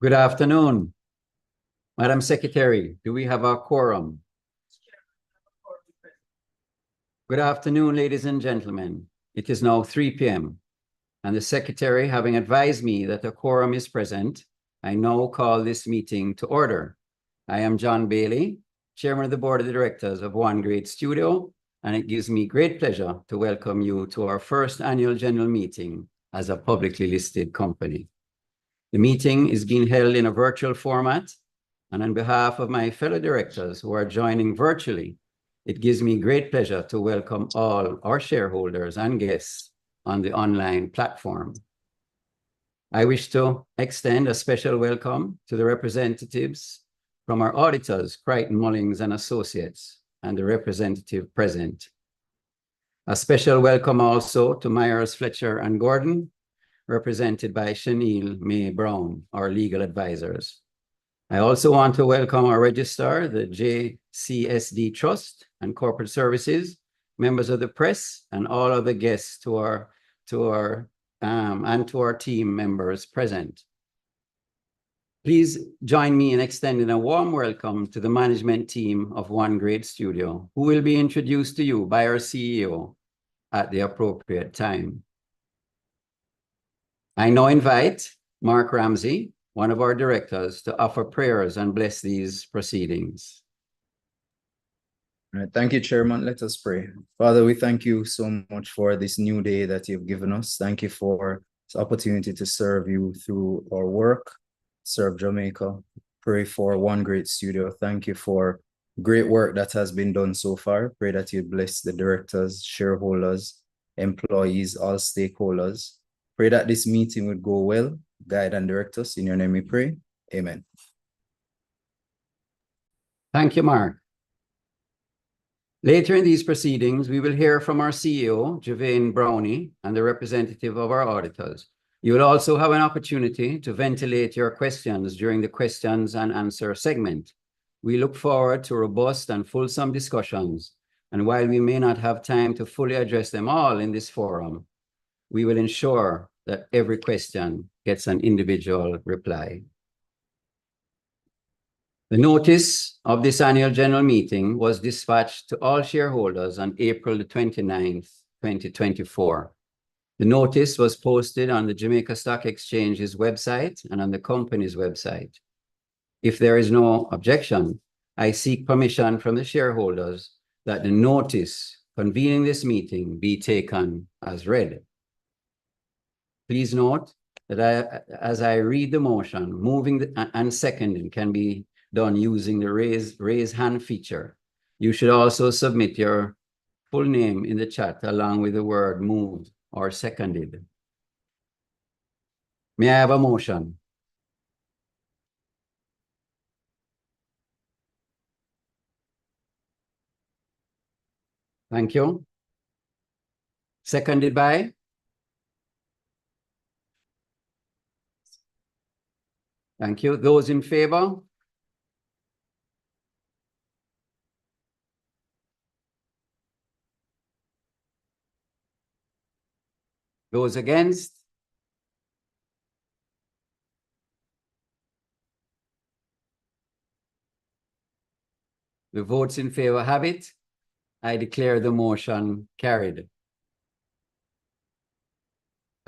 Good afternoon. Madam Secretary, do we have our quorum? Good afternoon, ladies and gentlemen. It is now 3 p.m. and the Secretary, having advised me that a quorum is present, I now call this meeting to order. I am John Bailey, Chairman of the Board of Directors of One Great Studio, and it gives me great pleasure to welcome you to our first annual general meeting as a publicly listed company. The meeting is being held in a virtual format, and on behalf of my fellow directors who are joining virtually, it gives me great pleasure to welcome all our shareholders and guests on the online platform. I wish to extend a special welcome to the representatives from our auditors, Crichton Mullings and Associates, and the representative present. A special welcome also to Myers, Fletcher and Gordon, represented by Chanel May Brown, our legal advisors. I also want to welcome our registrar, the JCSD Trust and Corporate Services, members of the press, and all other guests to our team members present. Please join me in extending a warm welcome to the management team of One Great Studio, who will be introduced to you by our CEO at the appropriate time. I now invite Mark Ramsey, one of our directors, to offer prayers and bless these proceedings. All right, thank you, Chairman. Let us pray. Father, we thank you so much for this new day that you've given us. Thank you for this opportunity to serve you through our work, serve Jamaica, pray for One Great Studio. Thank you for great work that has been done so far. Pray that you bless the directors, shareholders, employees, all stakeholders. Pray that this meeting would go well. Guide and direct us. In your name we pray. Amen. Thank you, Mark. Later in these proceedings, we will hear from our CEO, Javane Brownie, and the representative of our auditors. You will also have an opportunity to ventilate your questions during the questions and answer segment. We look forward to robust and fulsome discussions, and while we may not have time to fully address them all in this forum, we will ensure that every question gets an individual reply. The notice of this annual general meeting was dispatched to all shareholders on April the 29th, 2024. The notice was posted on the Jamaica Stock Exchange's website and on the company's website. If there is no objection, I seek permission from the shareholders that the notice convening this meeting be taken as read. Please note that as I read the motion, moving and seconding can be done using the raise hand feature. You should also submit your full name in the chat along with the word moved or seconded. May I have a motion? Thank you. Seconded by? Thank you. Those in favor? Those against? The votes in favor have it. I declare the motion carried.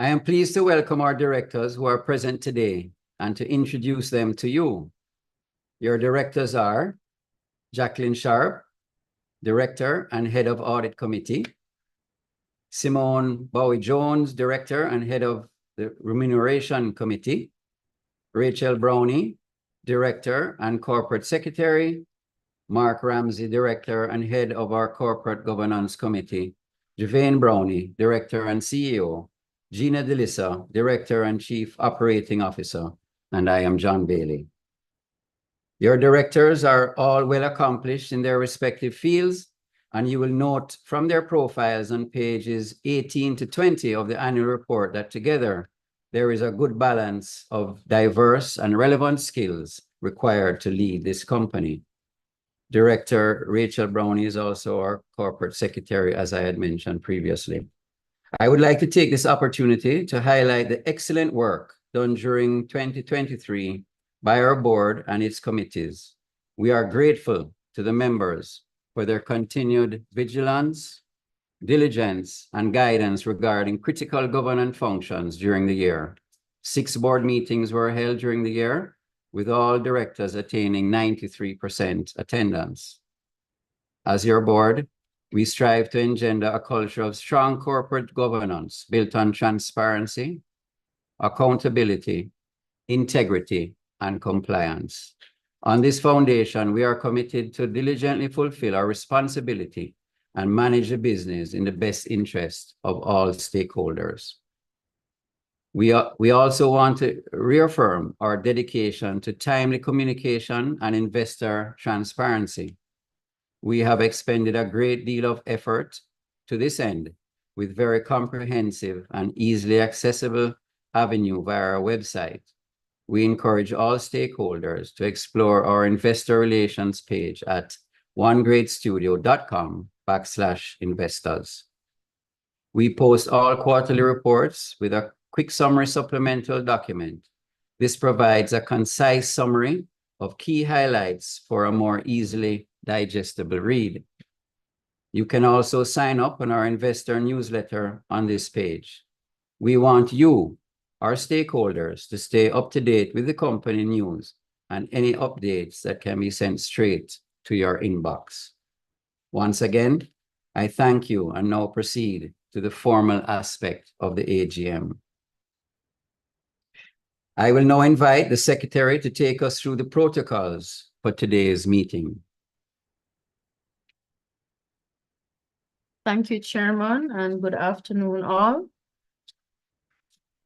I am pleased to welcome our directors who are present today and to introduce them to you. Your directors are Jacqueline Sharp, Director and Head of Audit Committee, Simone Bowie-Jones, Director and Head of the Remuneration Committee, Rachel Brownie, Director and Corporate Secretary, Mark Ramsey, Director and Head of our Corporate Governance Committee, Javane Brownie, Director and CEO, Gina DeLissa, Director and Chief Operating Officer, and I am John Bailey. Your directors are all well accomplished in their respective fields, and you will note from their profiles on pages 18 to 20 of the annual report that together there is a good balance of diverse and relevant skills required to lead this company. Director Rachel Brownie is also our corporate secretary, as I had mentioned previously. I would like to take this opportunity to highlight the excellent work done during 2023 by our board and its committees. We are grateful to the members for their continued vigilance, diligence, and guidance regarding critical governance functions during the year. 6 board meetings were held during the year, with all directors attaining 93% attendance. As your board, we strive to engender a culture of strong corporate governance built on transparency, accountability, integrity, and compliance. On this foundation, we are committed to diligently fulfill our responsibility and manage the business in the best interest of all stakeholders. We also want to reaffirm our dedication to timely communication and investor transparency. We have expended a great deal of effort to this end with very comprehensive and easily accessible avenue via our website. We encourage all stakeholders to explore our investor relations page at onegreatstudio.com/investors. We post all quarterly reports with a quick summary supplemental document. This provides a concise summary of key highlights for a more easily digestible read. You can also sign up on our investor newsletter on this page. We want you, our stakeholders, to stay up to date with the company news and any updates that can be sent straight to your inbox. Once again, I thank you and now proceed to the formal aspect of the AGM. I will now invite the secretary to take us through the protocols for today's meeting. Thank you, Chairman, and good afternoon, all.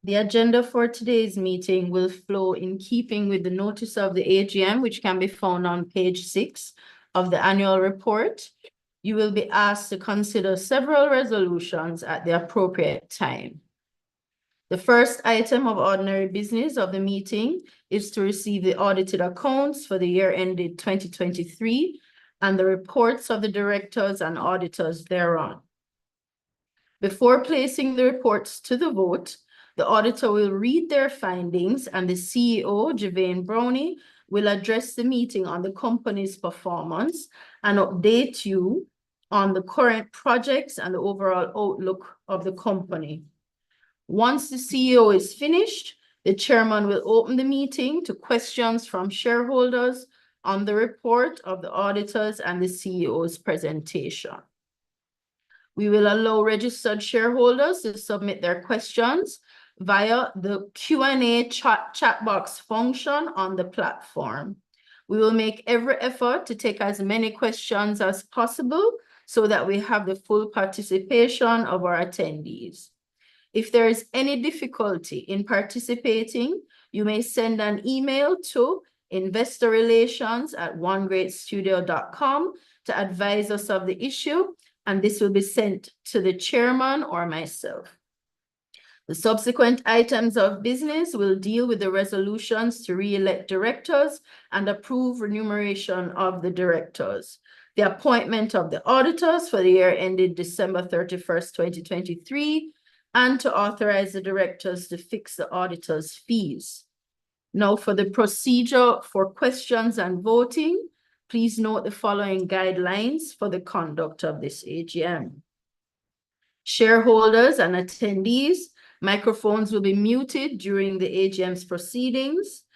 The agenda for today's meeting will flow in keeping with the notice of the AGM, which can be found on page 6 of the annual report. You will be asked to consider several resolutions at the appropriate time. The first item of ordinary business of the meeting is to receive the audited accounts for the year ended 2023 and the reports of the directors and auditors thereon. Before placing the reports to the vote, the auditor will read their findings and the CEO, Javane Brownie, will address the meeting on the company's performance and update you on the current projects and the overall outlook of the company. Once the CEO is finished, the chairman will open the meeting to questions from shareholders on the report of the auditors and the CEO's presentation. We will allow registered shareholders to submit their questions via the Q&A chat box function on the platform. We will make every effort to take as many questions as possible so that we have the full participation of our attendees. If there is any difficulty in participating, you may send an email to investorrelations@onegreatstudio.com to advise us of the issue, and this will be sent to the chairman or myself. The subsequent items of business will deal with the resolutions to re-elect directors and approve remuneration of the directors, the appointment of the auditors for the year ended December 31st, 2023, and to authorize the directors to fix the auditor's fees. Now, for the procedure for questions and voting, please note the following guidelines for the conduct of this AGM. Shareholders and attendees, microphones will be muted during the AGM's proceedings.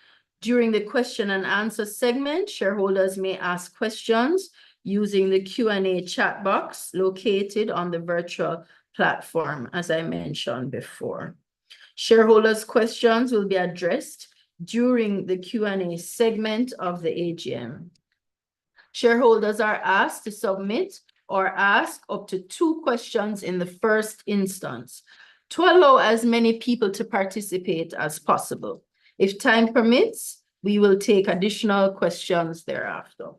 During the question and answer segment, shareholders may ask questions using the Q&A chat box located on the virtual platform, as I mentioned before. Shareholders' questions will be addressed during the Q&A segment of the AGM. Shareholders are asked to submit or ask up to 2 questions in the first instance to allow as many people to participate as possible. If time permits, we will take additional questions thereafter.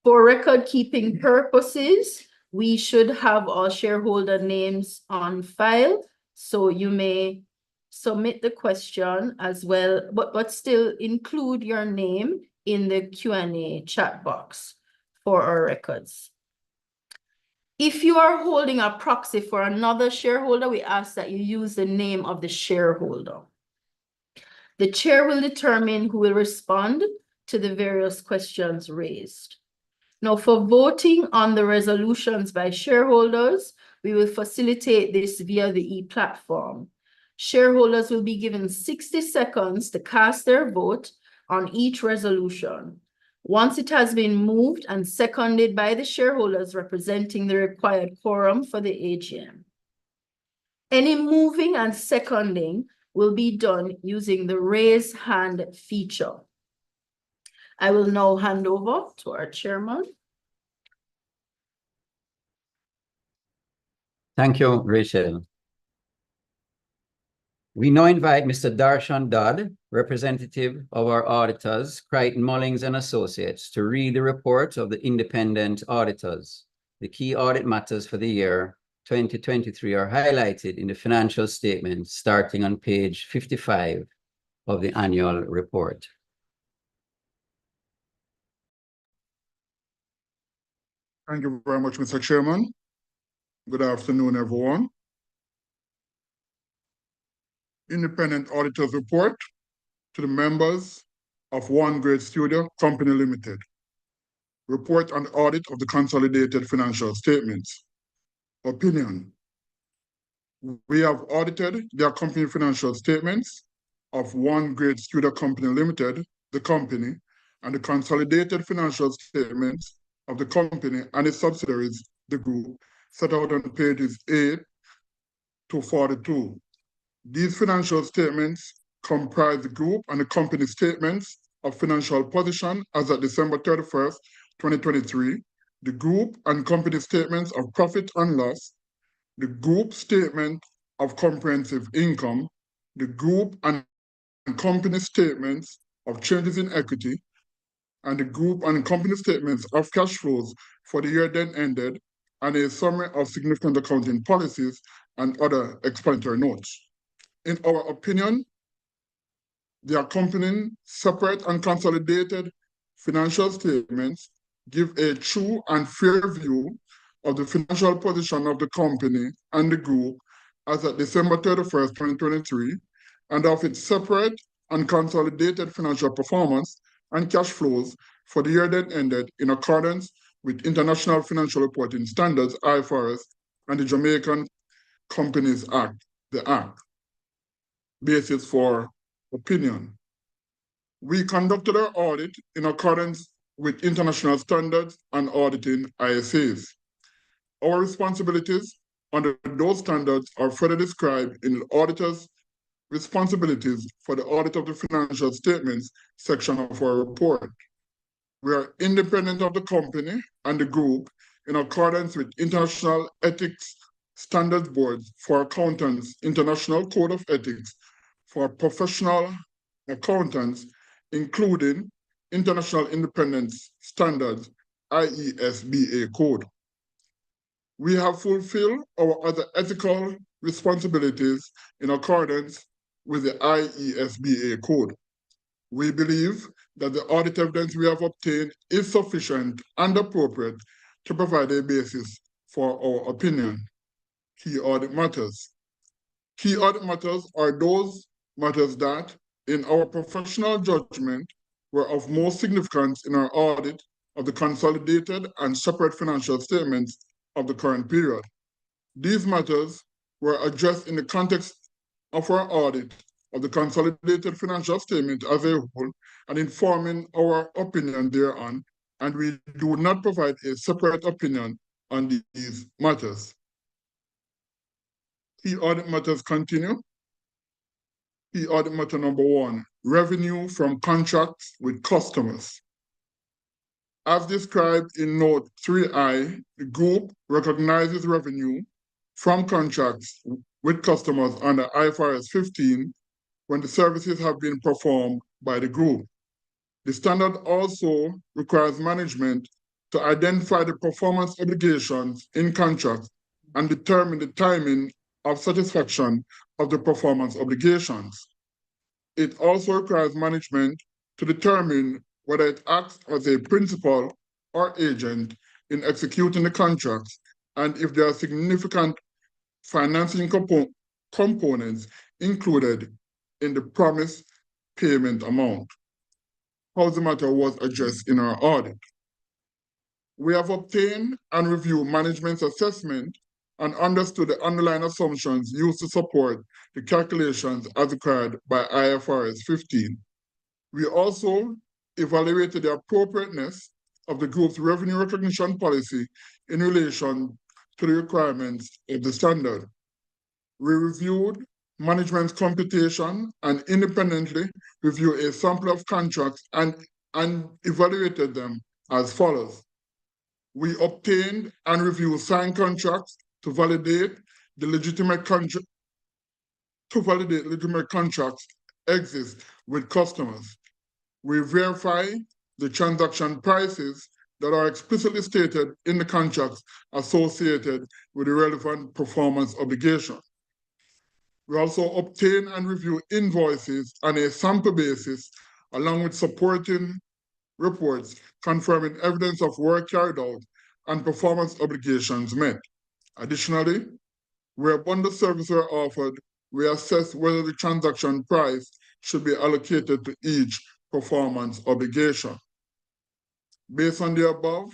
For record-keeping purposes, we should have all shareholder names on file, so you may submit the question as well, but still include your name in the Q&A chat box for our records. If you are holding a proxy for another shareholder, we ask that you use the name of the shareholder. The chair will determine who will respond to the various questions raised. Now, for voting on the resolutions by shareholders, we will facilitate this via the e-platform. Shareholders will be given 60 seconds to cast their vote on each resolution. Once it has been moved and seconded by the shareholders representing the required quorum for the AGM. Any moving and seconding will be done using the raise hand feature. I will now hand over to our chairman. Thank you, Rachel. We now invite Mr. Darshan Dodd, representative of our auditors, Crichton Mullings and Associates, to read the report of the independent auditors. The key audit matters for the year 2023 are highlighted in the financial statement starting on page 55 of the annual report. Thank you very much, Mr. Chairman. Good afternoon, everyone. Independent Auditor's Report to the members of One Great Studio Company Limited. Report on the audit of the consolidated financial statements. Opinion. We have audited the accompanying financial statements of One Great Studio Company Limited, the company, and the consolidated financial statements of the company and its subsidiaries, the group, set out on pages 8 to 42. These financial statements comprise the group and the company statements of financial position as at December 31st, 2023, the group and company statements of profit and loss, the group statement of comprehensive income, the group and company statements of changes in equity, and the group and company statements of cash flows for the year then ended, and a summary of significant accounting policies and other explanatory notes. In our opinion, the accompanying separate and consolidated financial statements give a true and fair view of the financial position of the company and the group as at December 31st, 2023, and of its separate and consolidated financial performance and cash flows for the year that ended in accordance with International Financial Reporting Standards, IFRS, and the Jamaican Companies Act, the Act. Basis for opinion. We conducted our audit in accordance with international standards and auditing ISAs. Our responsibilities under those standards are further described in the auditor's responsibilities for the audit of the financial statements section of our report. We are independent of the company and the group in accordance with International Ethics Standards Boards for Accountants, International Code of Ethics for Professional Accountants, including International Independence Standards, IESBA Code. We have fulfilled our other ethical responsibilities in accordance with the IESBA Code. We believe that the audit evidence we have obtained is sufficient and appropriate to provide a basis for our opinion. Key audit matters. Key audit matters are those matters that, in our professional judgment, were of most significance in our audit of the consolidated and separate financial statements of the current period. These matters were addressed in the context of our audit of the consolidated financial statement as a whole and informing our opinion thereon, and we do not provide a separate opinion on these matters. Key audit matters continue. Key audit matter number 1, revenue from contracts with customers. As described in note 3I, the group recognizes revenue from contracts with customers under IFRS 15 when the services have been performed by the group. The standard also requires management to identify the performance obligations in contracts and determine the timing of satisfaction of the performance obligations. It also requires management to determine whether it acts as a principal or agent in executing the contracts, and if there are significant financing components included in the promised payment amount. How the matter was addressed in our audit. We have obtained and reviewed management's assessment and understood the underlying assumptions used to support the calculations as required by IFRS 15. We also evaluated the appropriateness of the group's revenue recognition policy in relation to the requirements of the standard. We reviewed management's computation and independently reviewed a sample of contracts and evaluated them as follows. We obtained and reviewed signed contracts to validate legitimate contracts exist with customers. We verify the transaction prices that are explicitly stated in the contracts associated with the relevant performance obligation. We also obtain and review invoices on a sample basis, along with supporting reports confirming evidence of work carried out and performance obligations met. Additionally, where bundle services are offered, we assess whether the transaction price should be allocated to each performance obligation. Based on the above,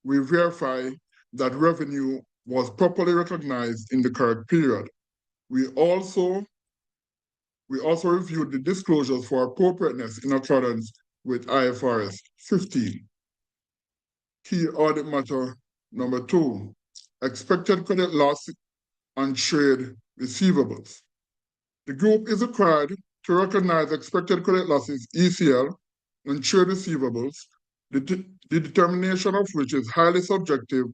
we verify that revenue was properly recognized in the correct period. We also reviewed the disclosures for appropriateness in accordance with IFRS 15. Key audit matter number 2, expected credit loss on trade receivables. The group is required to recognize expected credit losses, ECL, on trade receivables, the determination of which is highly subjective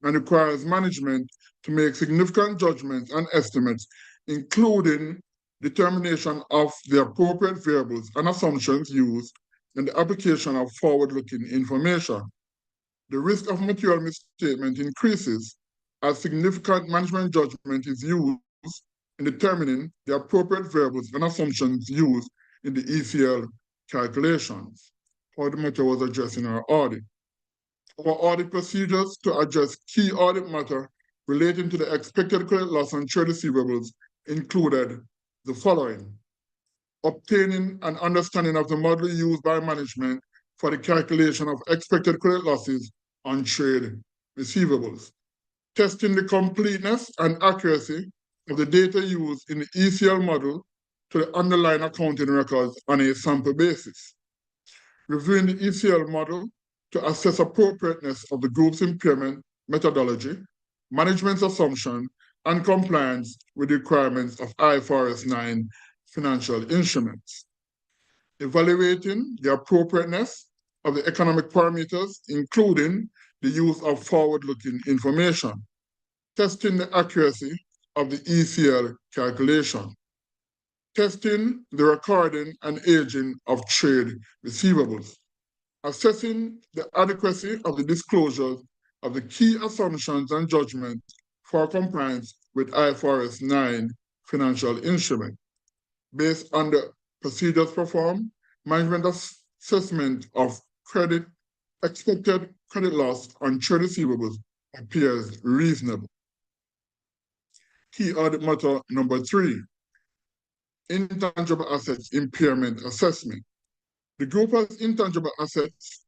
and requires management to make significant judgments and estimates, including determination of the appropriate variables and assumptions used in the application of forward-looking information. The risk of material misstatement increases as significant management judgment is used in determining the appropriate variables and assumptions used in the ECL calculations. How the matter was addressed in our audit. Our audit procedures to address key audit matter relating to the expected credit loss on trade receivables included the following. Obtaining an understanding of the model used by management for the calculation of expected credit losses on trade receivables. Testing the completeness and accuracy of the data used in the ECL model to the underlying accounting records on a sample basis. Reviewing the ECL model to assess appropriateness of the group's impairment methodology, management's assumption, and compliance with the requirements of IFRS 9 financial instruments. Evaluating the appropriateness of the economic parameters, including the use of forward-looking information. Testing the accuracy of the ECL calculation. Testing the recording and aging of trade receivables. Assessing the adequacy of the disclosures of the key assumptions and judgments for compliance with IFRS 9 financial instrument. Based on the procedures performed, management assessment of expected credit loss on trade receivables appears reasonable. Key audit matter number 3, intangible assets impairment assessment. The group has intangible assets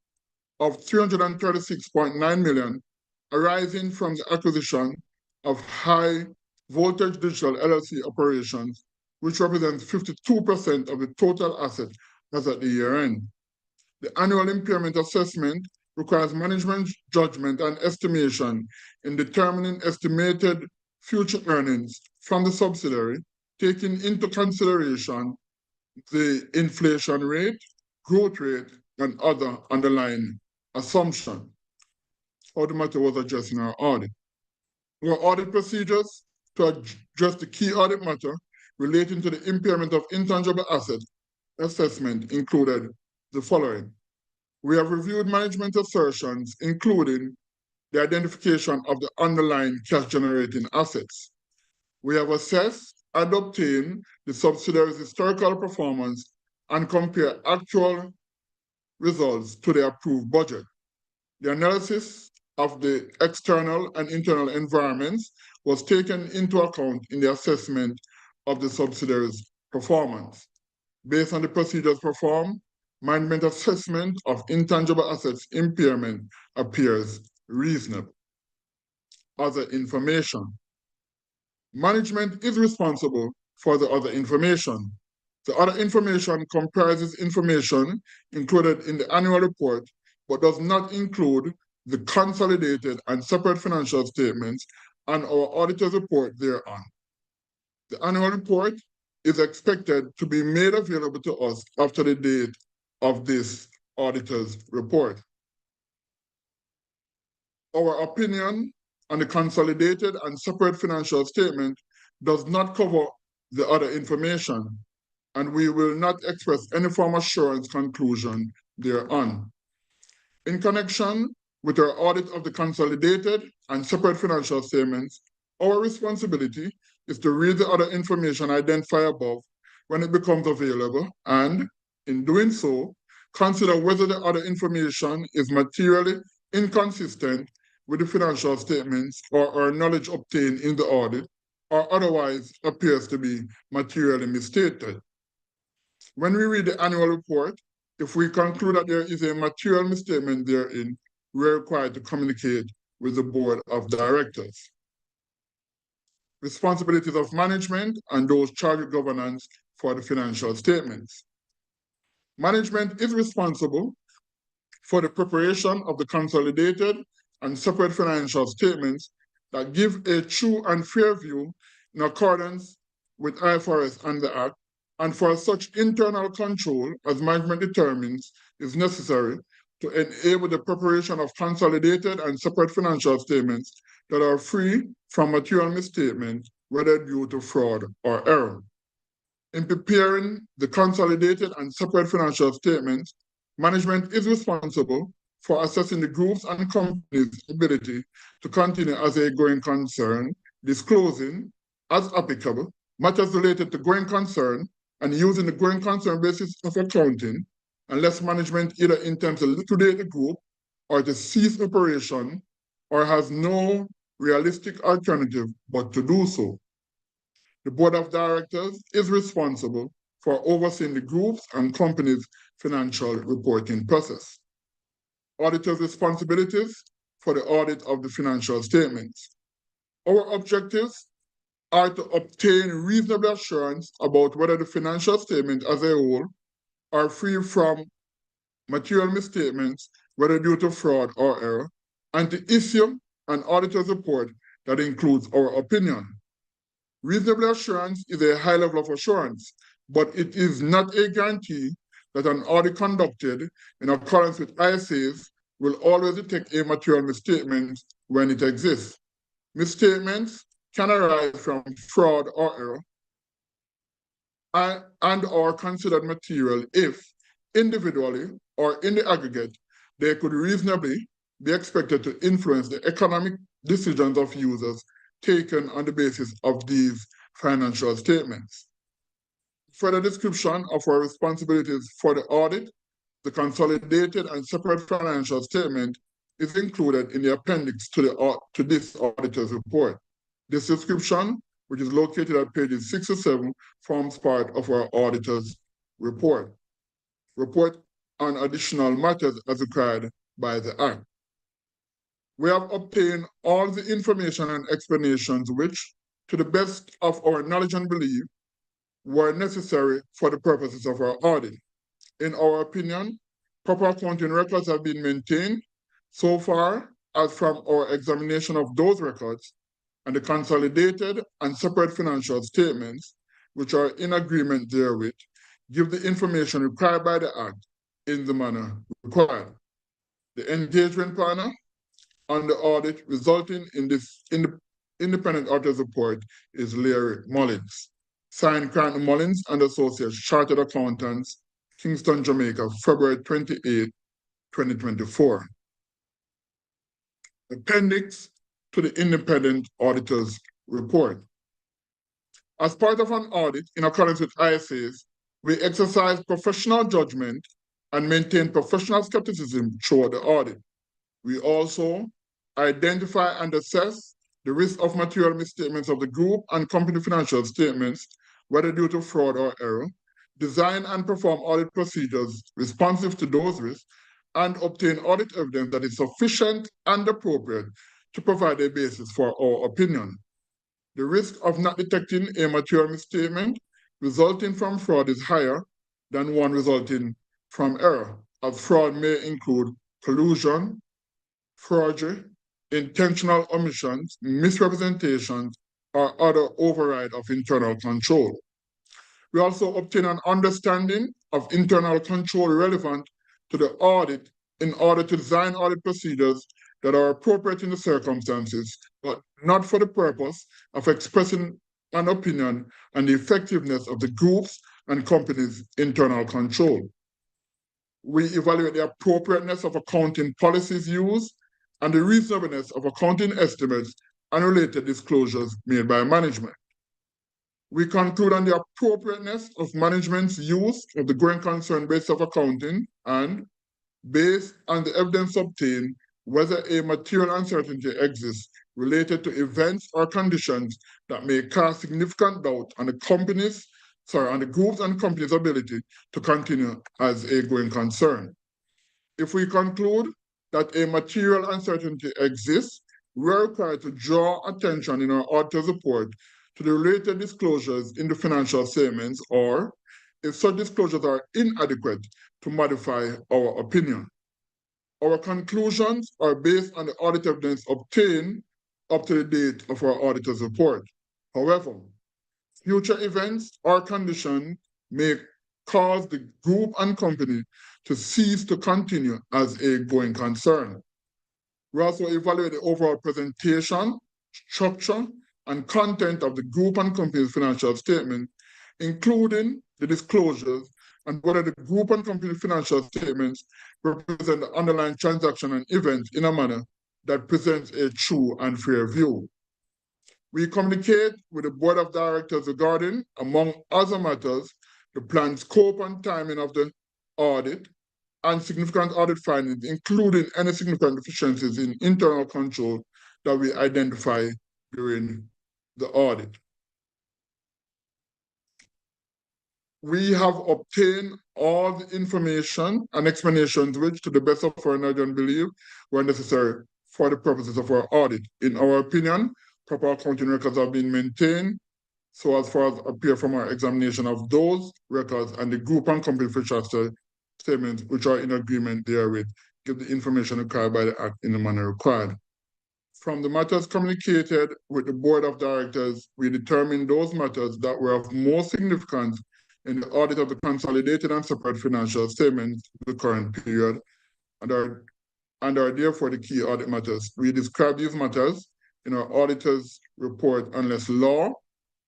of 336.9 million arising from the acquisition of High Voltage Digital LLC operations, which represents 52% of the total assets as at the year-end. The annual impairment assessment requires management judgment and estimation in determining estimated future earnings from the subsidiary, taking into consideration the inflation rate, growth rate, and other underlying assumptions. How the matter was addressed in our audit. Our audit procedures to address the key audit matter relating to the impairment of intangible assets assessment included the following. We have reviewed management assertions, including the identification of the underlying cash-generating assets. We have assessed and obtained the subsidiary's historical performance and compare actual results to the approved budget. The analysis of the external and internal environments was taken into account in the assessment of the subsidiary's performance. Based on the procedures performed, management assessment of intangible assets impairment appears reasonable. Other information. Management is responsible for the other information. The other information comprises information included in the annual report, but does not include the consolidated and separate financial statements and our auditor's report thereon. The annual report is expected to be made available to us after the date of this auditor's report. Our opinion on the consolidated and separate financial statement does not cover the other information, and we will not express any form of assurance conclusion thereon. In connection with our audit of the consolidated and separate financial statements, our responsibility is to read the other information identified above when it becomes available, and in doing so, consider whether the other information is materially inconsistent with the financial statements or our knowledge obtained in the audit, or otherwise appears to be materially misstated. When we read the annual report, if we conclude that there is a material misstatement therein, we are required to communicate with the board of directors. Responsibilities of management and those charged with governance for the financial statements. Management is responsible for the preparation of the consolidated and separate financial statements that give a true and fair view in accordance with IFRS and the Act, and for such internal control as management determines is necessary to enable the preparation of consolidated and separate financial statements that are free from material misstatement, whether due to fraud or error. In preparing the consolidated and separate financial statements, management is responsible for assessing the group's and company's ability to continue as a going concern, disclosing, as applicable, matters related to going concern and using the going concern basis of accounting, unless management either intends to liquidate the group or to cease operation or has no realistic alternative but to do so. The board of directors is responsible for overseeing the group's and company's financial reporting process. Auditor's responsibilities for the audit of the financial statements. Our objectives are to obtain reasonable assurance about whether the financial statement as a whole are free from material misstatements, whether due to fraud or error, and to issue an auditor's report that includes our opinion. Reasonable assurance is a high level of assurance, but it is not a guarantee that an audit conducted in accordance with ISAs will always detect a material misstatement when it exists. Misstatements can arise from fraud or error and are considered material if, individually or in the aggregate, they could reasonably be expected to influence the economic decisions of users taken on the basis of these financial statements. Further description of our responsibilities for the audit, the consolidated and separate financial statement is included in the appendix to this auditor's report. This description, which is located at pages 6 to 7, forms part of our auditor's report. Report on additional matters as required by the Act. We have obtained all the information and explanations which, to the best of our knowledge and belief, were necessary for the purposes of our audit. In our opinion, proper accounting records have been maintained so far as from our examination of those records, and the consolidated and separate financial statements, which are in agreement therewith, give the information required by the Act in the manner required. The engagement partner on the audit resulting in this independent auditor's report is L.E.A.R.N. Signed, Cranton Mullins and Associates, Chartered Accountants, Kingston, Jamaica, February 28, 2024. Appendix to the independent auditor's report. As part of an audit in accordance with ISAs, we exercise professional judgment and maintain professional skepticism throughout the audit. We also identify and assess the risk of material misstatements of the group and company financial statements, whether due to fraud or error, design and perform audit procedures responsive to those risks, and obtain audit evidence that is sufficient and appropriate to provide a basis for our opinion. The risk of not detecting a material misstatement resulting from fraud is higher than one resulting from error, as fraud may include collusion, forgery, intentional omissions, misrepresentations, or other override of internal control. We also obtain an understanding of internal control relevant to the audit in order to design audit procedures that are appropriate in the circumstances, but not for the purpose of expressing an opinion on the effectiveness of the group's and company's internal control. We evaluate the appropriateness of accounting policies used and the reasonableness of accounting estimates and related disclosures made by management. We conclude on the appropriateness of management's use of the going concern basis of accounting and, based on the evidence obtained, whether a material uncertainty exists related to events or conditions that may cast significant doubt on the group's and company's ability to continue as a going concern. If we conclude that a material uncertainty exists, we are required to draw attention in our auditor's report to the related disclosures in the financial statements, or if such disclosures are inadequate, to modify our opinion. Our conclusions are based on the audit evidence obtained up to the date of our auditor's report. However, future events or conditions may cause the group and company to cease to continue as a going concern. We also evaluate the overall presentation, structure, and content of the group and company's financial statement, including the disclosures, and whether the group and company financial statements represent the underlying transaction and events in a manner that presents a true and fair view. We communicate with the board of directors regarding, among other matters, the planned scope and timing of the audit and significant audit findings, including any significant deficiencies in internal control that we identify during the audit. We have obtained all the information and explanations which, to the best of our knowledge and belief, were necessary for the purposes of our audit. In our opinion, proper accounting records have been maintained so as far as appear from our examination of those records, and the group and company financial statements which are in agreement therewith give the information required by the Act in the manner required. From the matters communicated with the board of directors, we determined those matters that were of most significance in the audit of the consolidated and separate financial statements of the current period, and are therefore the key audit matters. We describe these matters in our auditor's report unless law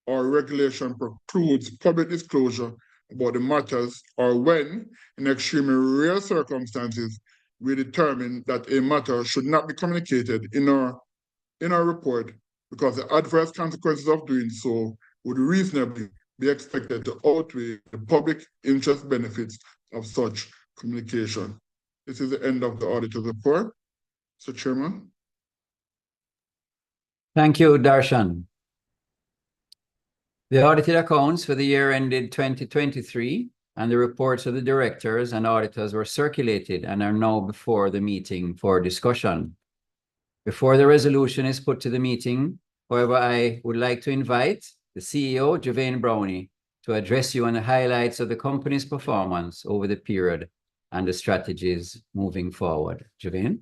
or regulation precludes public disclosure about the matters, or when, in extremely rare circumstances, we determine that a matter should not be communicated in our report because the adverse consequences of doing so would reasonably be expected to outweigh the public interest benefits of such communication. This is the end of the auditor's report. Mr. Chairman. Thank you, Darshan. The audited accounts for the year ended 2023 and the reports of the directors and auditors were circulated and are now before the meeting for discussion. Before the resolution is put to the meeting, however, I would like to invite the CEO, Javane Brownie, to address you on the highlights of the company's performance over the period and the strategies moving forward. Javane?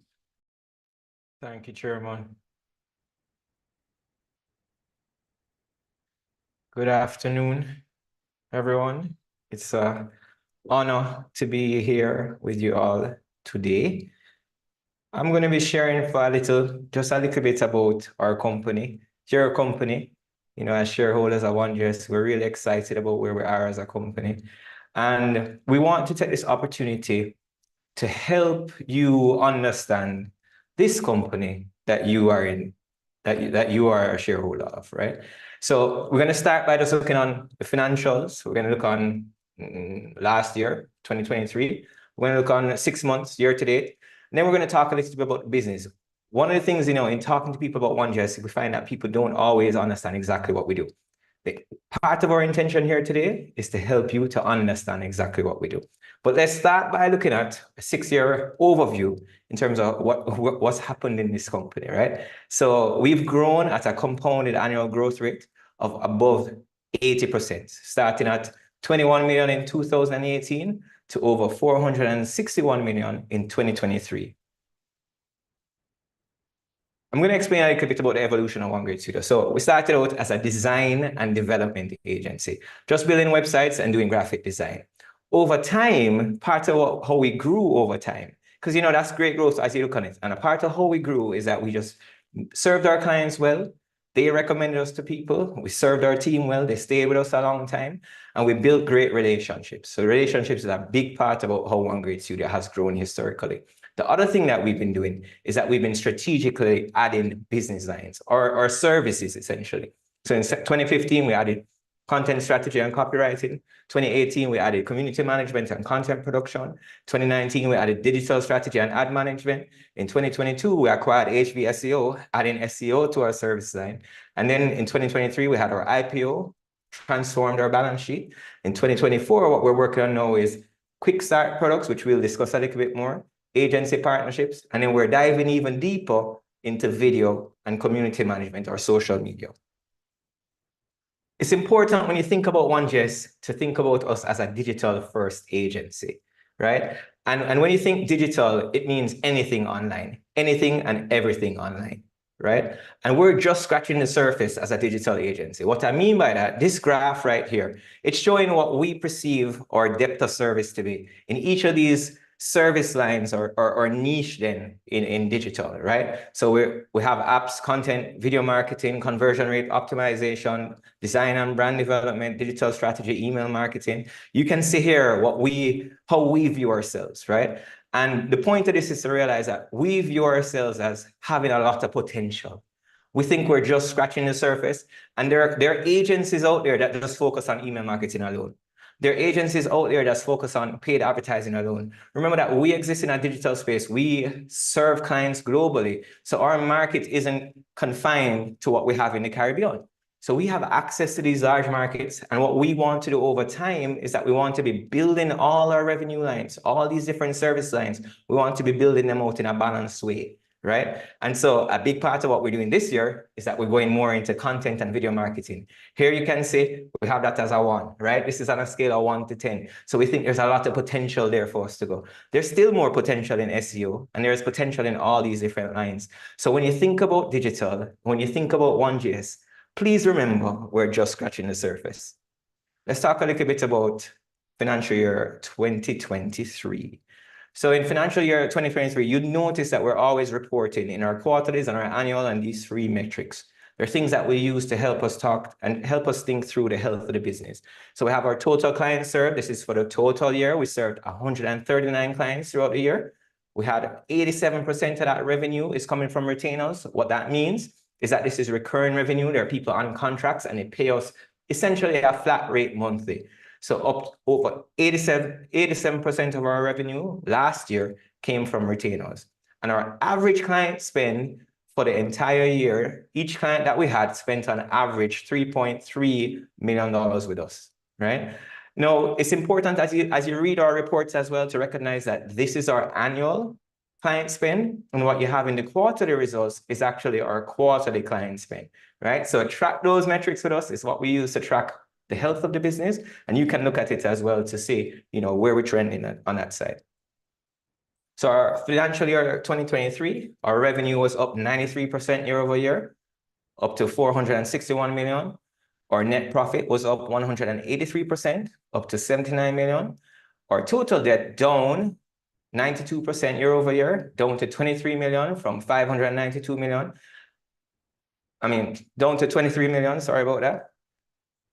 Thank you, Chairman. Good afternoon, everyone. It's an honor to be here with you all today. I'm going to be sharing just a little bit about our company. Your company, as shareholders at OneJS, we're really excited about where we are as a company. And we want to take this opportunity to help you understand this company that you are in, that you are a shareholder of, right? So we're going to start by just looking on the financials. We're going to look on last year, 2023. We're going to look on 6 months, year to date. And then we're going to talk a little bit about business. One of the things, in talking to people about OneJS, we find that people don't always understand exactly what we do. Part of our intention here today is to help you to understand exactly what we do. But let's start by looking at a 6-year overview in terms of what's happened in this company, right? So we've grown at a compounded annual growth rate of above 80%, starting at 21 million in 2018 to over 461 million in 2023. I'm going to explain a little bit about the evolution of One Great Studio. So we started out as a design and development agency, just building websites and doing graphic design. Over time, part of how we grew over time, because that's great growth as you look on it. And a part of how we grew is that we just served our clients well. They recommended us to people. We served our team well. They stayed with us a long time. And we built great relationships. So relationships is a big part about how One Great Studio has grown historically. The other thing that we've been doing is that we've been strategically adding business lines or services, essentially. So in 2015, we added content strategy and copywriting. 2018, we added community management and content production. 2019, we added digital strategy and ad management. In 2022, we acquired HV SEO, adding SEO to our service line. And then in 2023, we had our IPO, transformed our balance sheet. In 2024, what we're working on now is quick start products, which we'll discuss a little bit more, agency partnerships, and then we're diving even deeper into video and community management or social media. It's important when you think about OneGS to think about us as a digital first agency, right? And when you think digital, it means anything online, anything and everything online, right? And we're just scratching the surface as a digital agency. What I mean by that, this graph right here, it's showing what we perceive our depth of service to be in each of these service lines or niche then in digital, right? So we have apps, content, video marketing, conversion rate optimization, design and brand development, digital strategy, email marketing. You can see here how we view ourselves, right? And the point of this is to realize that we view ourselves as having a lot of potential. We think we're just scratching the surface, and there are agencies out there that just focus on email marketing alone. There are agencies out there that's focused on paid advertising alone. Remember that we exist in a digital space. We serve clients globally. So our market isn't confined to what we have in the Caribbean. So we have access to these large markets. And what we want to do over time is that we want to be building all our revenue lines, all these different service lines. We want to be building them out in a balanced way, right? And so a big part of what we're doing this year is that we're going more into content and video marketing. Here you can see we have that as a 1, right? This is on a scale of 1 to 10. So we think there's a lot of potential there for us to go. There's still more potential in SEO, and there's potential in all these different lines. So when you think about digital, when you think about OneGS, please remember we're just scratching the surface. Let's talk a little bit about financial year 2023. So in financial year 2023, you notice that we're always reporting in our quarterlies and our annual and these 3 metrics. They're things that we use to help us talk and help us think through the health of the business. So we have our total clients served. This is for the total year. We served 139 clients throughout the year. We had 87% of that revenue is coming from retainers. What that means is that this is recurring revenue. There are people on contracts and they pay us essentially a flat rate monthly. So up over 87% of our revenue last year came from retainers. And our average client spend for the entire year, each client that we had spent on average $3.3 million with us, right? Now, it's important as you read our reports as well to recognize that this is our annual client spend, and what you have in the quarterly results is actually our quarterly client spend, right? So track those metrics with us is what we use to track the health of the business, and you can look at it as well to see, where we're trending on that side. So our financial year 2023, our revenue was up 93% year over year, up to 461 million. Our net profit was up 183%, up to 79 million. Our total debt down 92% year over year, down to 23 million from 592 million. Down to 23 million, sorry about that.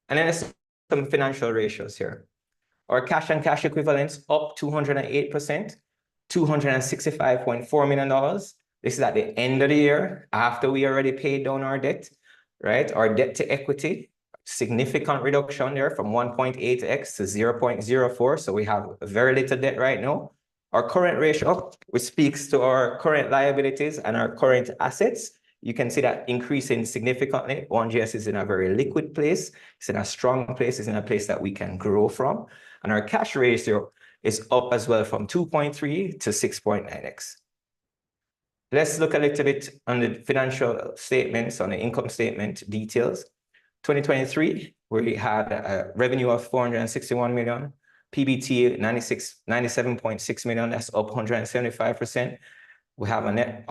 And then there's some financial ratios here. Our cash and cash equivalents up 208%, $265.4 million. This is at the end of the year after we already paid down our debt, right? Our debt to equity, significant reduction there from 1.8x to 0.04. So we have very little debt right now. Our current ratio, which speaks to our current liabilities and our current assets, you can see that increasing significantly. OneJS is in a very liquid place. It's in a strong place. It's in a place that we can grow from. And our cash ratio is up as well from 2.3 to 6.9x. Let's look a little bit on the financial statements, on the income statement details. 2023, we had a revenue of 461 million, PBT 97.6 million, that's up 175%. We have a net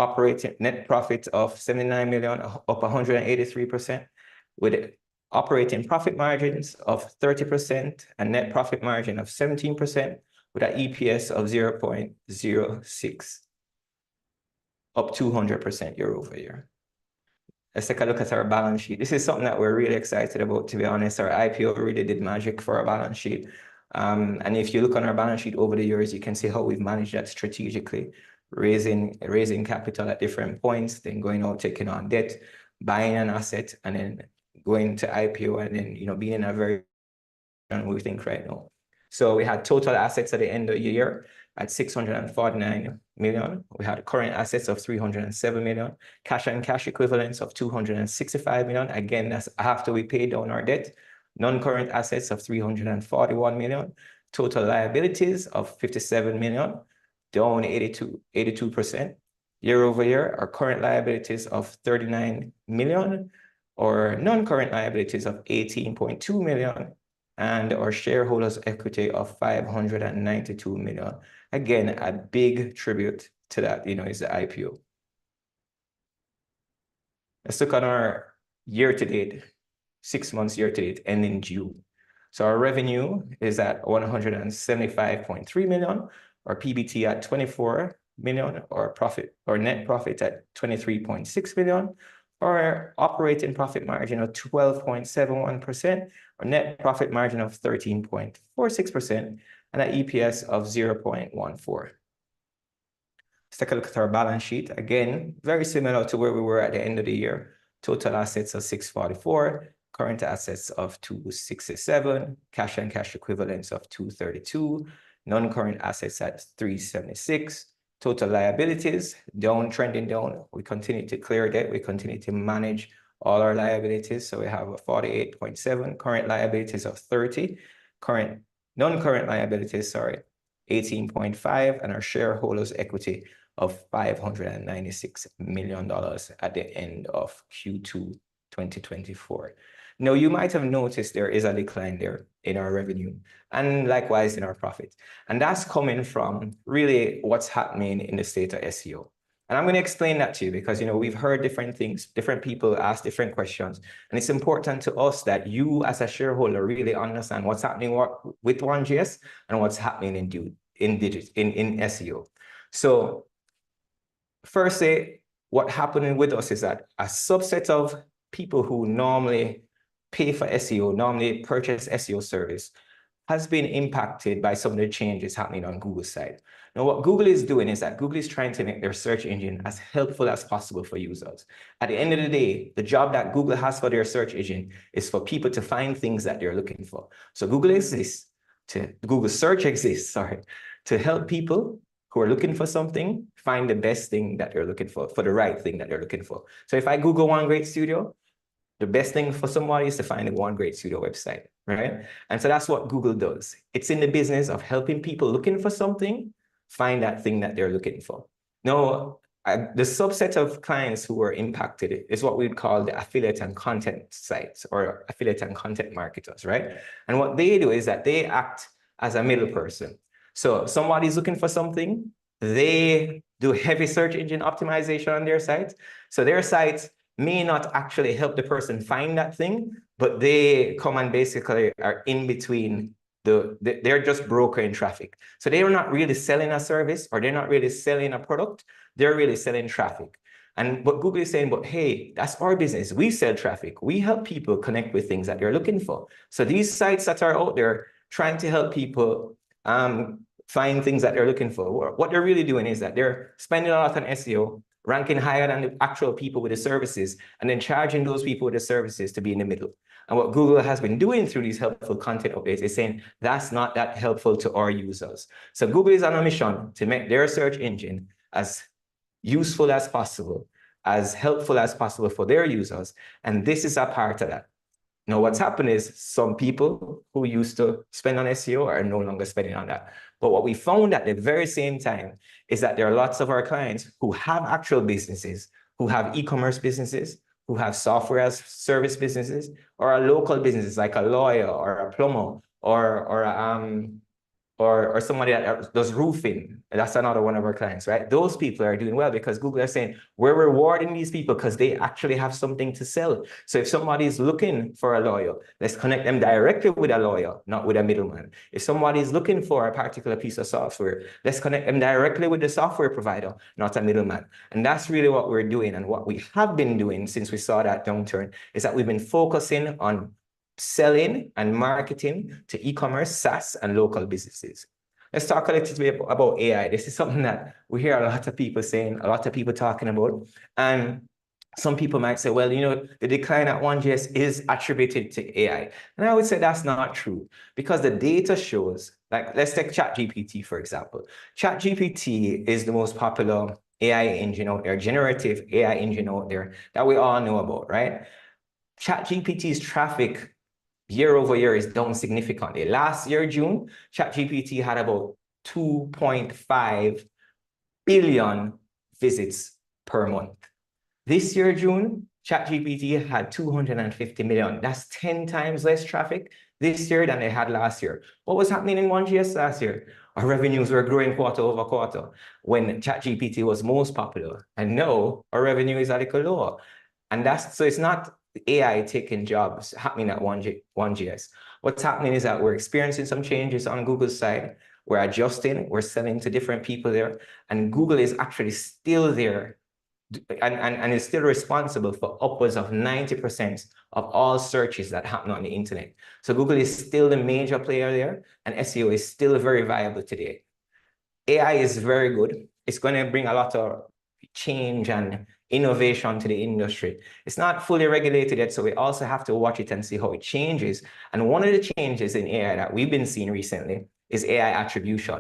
profit of 79 million, up 183%, with operating profit margins of 30% and net profit margin of 17%, with an EPS of 0.06, up 200% year over year. Let's take a look at our balance sheet. This is something that we're really excited about, to be honest. Our IPO really did magic for our balance sheet. And if you look on our balance sheet over the years, you can see how we've managed that strategically, raising capital at different points, then going out, taking on debt, buying an asset, and then going to IPO, and then being in a very we think right now. So we had total assets at the end of the year at 649 million. We had current assets of 307 million, cash and cash equivalents of 265 million. Again, that's after we paid down our debt. Non-current assets of 341 million, total liabilities of 57 million, down 82% year over year. Our current liabilities of 39 million, or non-current liabilities of 18.2 million, and our shareholders' equity of 592 million. Again, a big tribute to that, is the IPO. Let's look at our year-to-date, 6 months year-to-date, ending June. So our revenue is at 175.3 million, our PBT at 24 million, or net profit at 23.6 million, or operating profit margin of 12.71%, or net profit margin of 13.46%, and an EPS of 0.14. Let's take a look at our balance sheet. Again, very similar to where we were at the end of the year. Total assets of 644, current assets of 267, cash and cash equivalents of 232, non-current assets at 376, total liabilities trending down. We continue to clear debt. We continue to manage all our liabilities. So we have a 48.7, current liabilities of 30, non-current liabilities, 18.5, and our shareholders' equity of $596 million at the end of Q2 2024. Now, you might have noticed there is a decline there in our revenue, and likewise in our profit. And that's coming from really what's happening in the state of SEO. And I'm going to explain that to you because, we've heard different things, different people ask different questions. And it's important to us that you as a shareholder really understand what's happening with OneJS and what's happening in SEO. So firstly, what happening with us is that a subset of people who normally pay for SEO, normally purchase SEO service, has been impacted by some of the changes happening on Google's side. Now, what Google is doing is that Google is trying to make their search engine as helpful as possible for users. At the end of the day, the job that Google has for their search engine is for people to find things that they're looking for. So Google search exists, to help people who are looking for something find the best thing that they're looking for the right thing that they're looking for. So if I Google One Great Studio, the best thing for somebody is to find the One Great Studio website, right? And so that's what Google does. It's in the business of helping people looking for something find that thing that they're looking for. Now, the subset of clients who were impacted is what we'd call the affiliate and content sites, or affiliate and content marketers, right? And what they do is that they act as a middle person. So somebody's looking for something, they do heavy search engine optimization on their site. So their sites may not actually help the person find that thing, but they come and basically are in between they're just brokering traffic. So they're not really selling a service, or they're not really selling a product, they're really selling traffic. And what Google is saying, but hey, that's our business. We sell traffic. We help people connect with things that they're looking for. So these sites that are out there trying to help people find things that they're looking for, what they're really doing is that they're spending a lot on SEO, ranking higher than the actual people with the services, and then charging those people with the services to be in the middle. And what Google has been doing through these helpful content updates is saying that's not that helpful to our users. So Google is on a mission to make their search engine as useful as possible as helpful as possible for their users. And this is a part of that. Now, what's happened is some people who used to spend on SEO are no longer spending on that. But what we found at the very same time is that there are lots of our clients who have actual businesses, who have e-commerce businesses, who have software as service businesses, or are local businesses like a lawyer or a plumber or somebody that does roofing. That's another one of our clients, right? Those people are doing well because Google are saying, we're rewarding these people because they actually have something to sell. So if somebody is looking for a lawyer, let's connect them directly with a lawyer, not with a middleman. If somebody is looking for a particular piece of software, let's connect them directly with the software provider, not a middleman. And that's really what we're doing. And what we have been doing since we saw that downturn is that we've been focusing on selling and marketing to e-commerce, SaaS, and local businesses. Let's talk a little bit about AI. This is something that we hear a lot of people saying, a lot of people talking about. And some people might say, well, you know, the decline at 1GS is attributed to AI. And I would say that's not true because the data shows, like, let's take ChatGPT, for example. ChatGPT is the most popular AI engine out there, generative AI engine out there that we all know about, right? ChatGPT's traffic year over year is down significantly. Last year, June, ChatGPT had about 2.5 billion visits per month. This year, June, ChatGPT had 250 million. That's 10 times less traffic this year than they had last year. What was happening in 1GS last year? Our revenues were growing quarter over quarter when ChatGPT was most popular. And now our revenue is a little lower. And so it's not AI taking jobs happening at 1GS. What's happening is that we're experiencing some changes on Google's side. We're adjusting, we're selling to different people there, and Google is actually still there and is still responsible for upwards of 90% of all searches that happen on the internet. So Google is still the major player there, and SEO is still very viable today. AI is very good. It's going to bring a lot of change and innovation to the industry. It's not fully regulated yet, so we also have to watch it and see how it changes. And one of the changes in AI that we've been seeing recently is AI attribution.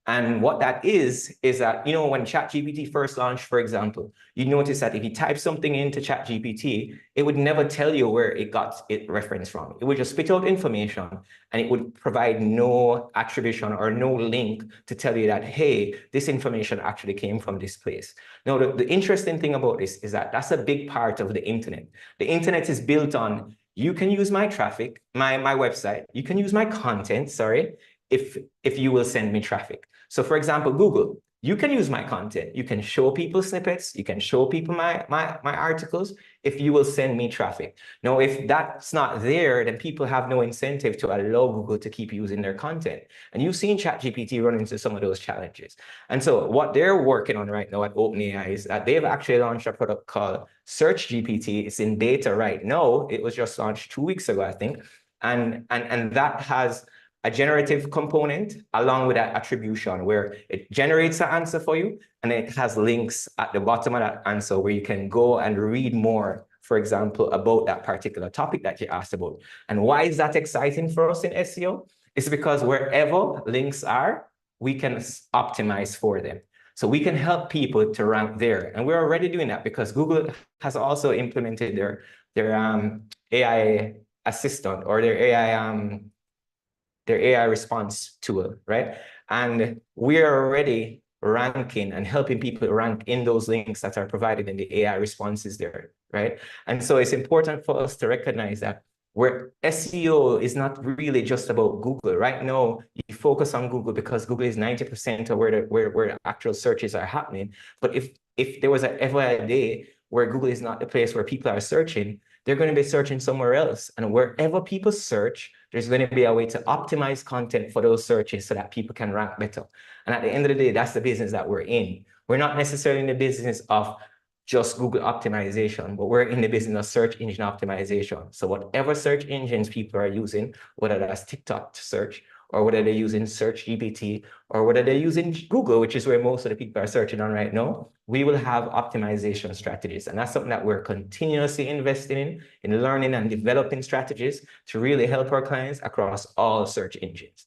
And what that is that, you know, when ChatGPT first launched, for example, you notice that if you type something into ChatGPT, it would never tell you where it got it reference from. It would just spit out information and it would provide no attribution or no link to tell you that, hey, this information actually came from this place. Now, the interesting thing about this is that that's a big part of the internet. The internet is built on, you can use my traffic, my website, you can use my content, sorry, if you will send me traffic. So for example, Google, you can use my content. You can show people snippets. You can show people my articles if you will send me traffic. Now, if that's not there, then people have no incentive to allow Google to keep using their content. And you've seen ChatGPT run into some of those challenges. And so what they're working on right now at OpenAI is that they've actually launched a product called Search GPT. It's in beta right now. It was just launched 2 weeks ago, I think. And that has a generative component along with that attribution where it generates an answer for you and it has links at the bottom of that answer where you can go and read more, for example, about that particular topic that you asked about. And why is that exciting for us in SEO? It's because wherever links are, we can optimize for them. So we can help people to rank there. And we're already doing that because Google has also implemented their AI assistant or their AI response tool, right? And we're already ranking and helping people rank in those links that are provided in the AI responses there, right? And so it's important for us to recognize that where SEO is not really just about Google. Right now, you focus on Google because Google is 90% of where the actual searches are happening. But if there was ever a day where Google is not the place where people are searching, they're going to be searching somewhere else. And wherever people search, there's going to be a way to optimize content for those searches so that people can rank better. And at the end of the day, that's the business that we're in. We're not necessarily in the business of just Google optimization, but we're in the business of search engine optimization. So whatever search engines people are using, whether that's TikTok to search, or whether they're using Search GPT, or whether they're using Google, which is where most of the people are searching on right now, we will have optimization strategies. And that's something that we're continuously investing in learning and developing strategies to really help our clients across all search engines.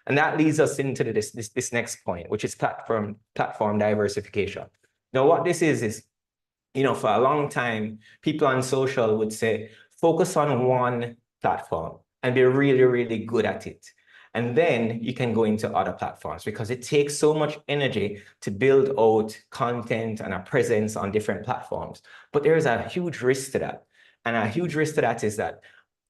And that leads us into this next point, which is platform diversification. Now, what this is for a long time, people on social would say, focus on one platform and be really, really good at it. And then you can go into other platforms because it takes so much energy to build out content and a presence on different platforms. But there is a huge risk to that. And a huge risk to that is that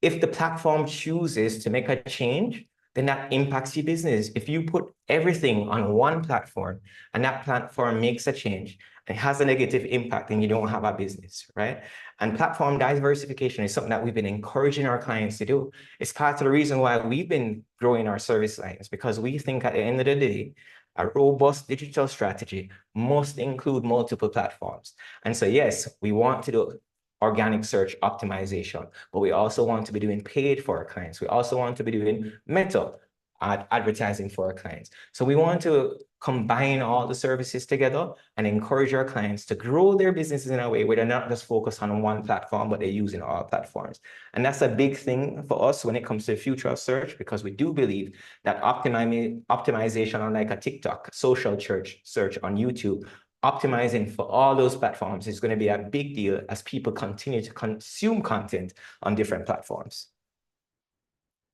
if the platform chooses to make a change, then that impacts your business. If you put everything on one platform and that platform makes a change, it has a negative impact, then you don't have a business, right? And platform diversification is something that we've been encouraging our clients to do. It's part of the reason why we've been growing our service lines, because we think at the end of the day, a robust digital strategy must include multiple platforms. And so, yes, we want to do organic search optimization, but we also want to be doing paid for our clients. We also want to be doing meta advertising for our clients. So we want to combine all the services together and encourage our clients to grow their businesses in a way where they're not just focused on one platform, but they're using all platforms. And that's a big thing for us when it comes to the future of search, because we do believe that optimization on like a TikTok, social search on YouTube, optimizing for all those platforms is going to be a big deal as people continue to consume content on different platforms.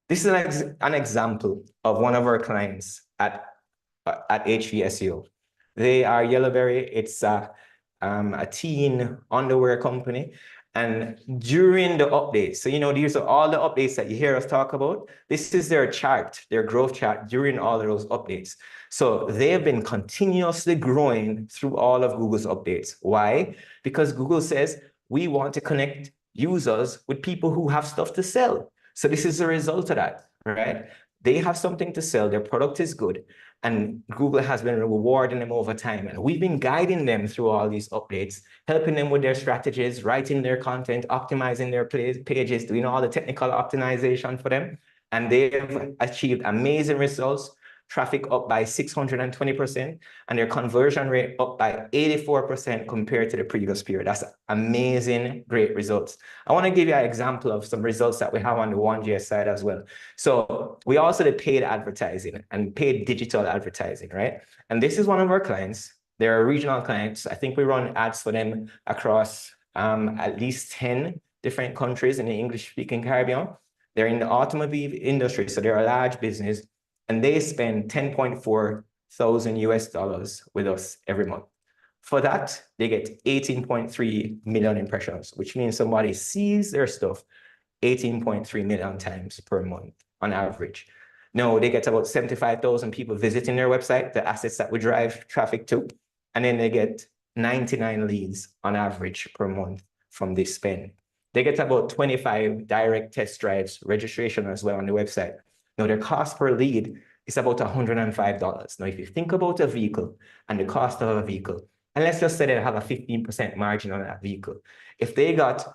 This is an example of one of our clients at HVSEO. They are Yellowberry. It's a teen underwear company. And during the updates, so these are all the updates that you hear us talk about. This is their chart, their growth chart during all of those updates. So they have been continuously growing through all of Google's updates. Why? Because Google says we want to connect users with people who have stuff to sell. So this is the result of that, right? They have something to sell, their product is good, and Google has been rewarding them over time. And we've been guiding them through all these updates, helping them with their strategies, writing their content, optimizing their pages, doing all the technical optimization for them. And they've achieved amazing results. Traffic up by 620%, and their conversion rate up by 84% compared to the previous period. That's amazing, great results. I want to give you an example of some results that we have on the 1GS side as well. So we also did paid advertising and paid digital advertising, right? And this is one of our clients. They're regional clients. I think we run ads for them across at least 10 different countries in the English-speaking Caribbean. They're in the automobile industry, so they're a large business. And they spend $10.4 thousand US with us every month. For that, they get 18.3 million impressions, which means somebody sees their stuff 18.3 million times per month on average. Now, they get about 75,000 people visiting their website, the assets that we drive traffic to, and then they get 99 leads on average per month from this spend. They get about 25 direct test drives, registration as well on the website. Now, their cost per lead is about $105. Now, if you think about a vehicle and the cost of a vehicle, and let's just say they have a 15% margin on that vehicle. If they got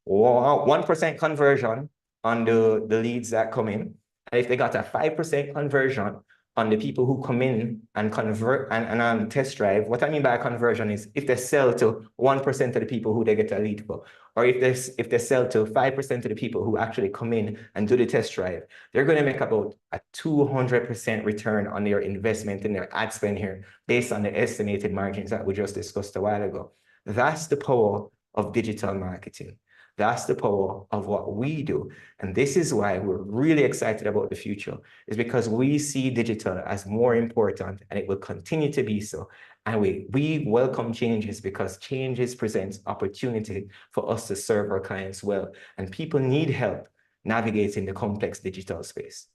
1% conversion on the leads that come in, and if they got a 5% conversion on the people who come in and convert and on test drive, what I mean by conversion is if they sell to 1% of the people who they get a lead for, or if they sell to 5% of the people who actually come in and do the test drive, they're going to make about a 200% return on their investment in their ad spend here, based on the estimated margins that we just discussed a while ago. That's the power of digital marketing. That's the power of what we do. And this is why we're really excited about the future, is because we see digital as more important, and it will continue to be so. And we welcome changes because changes presents opportunity for us to serve our clients well. And people need help navigating the complex digital space.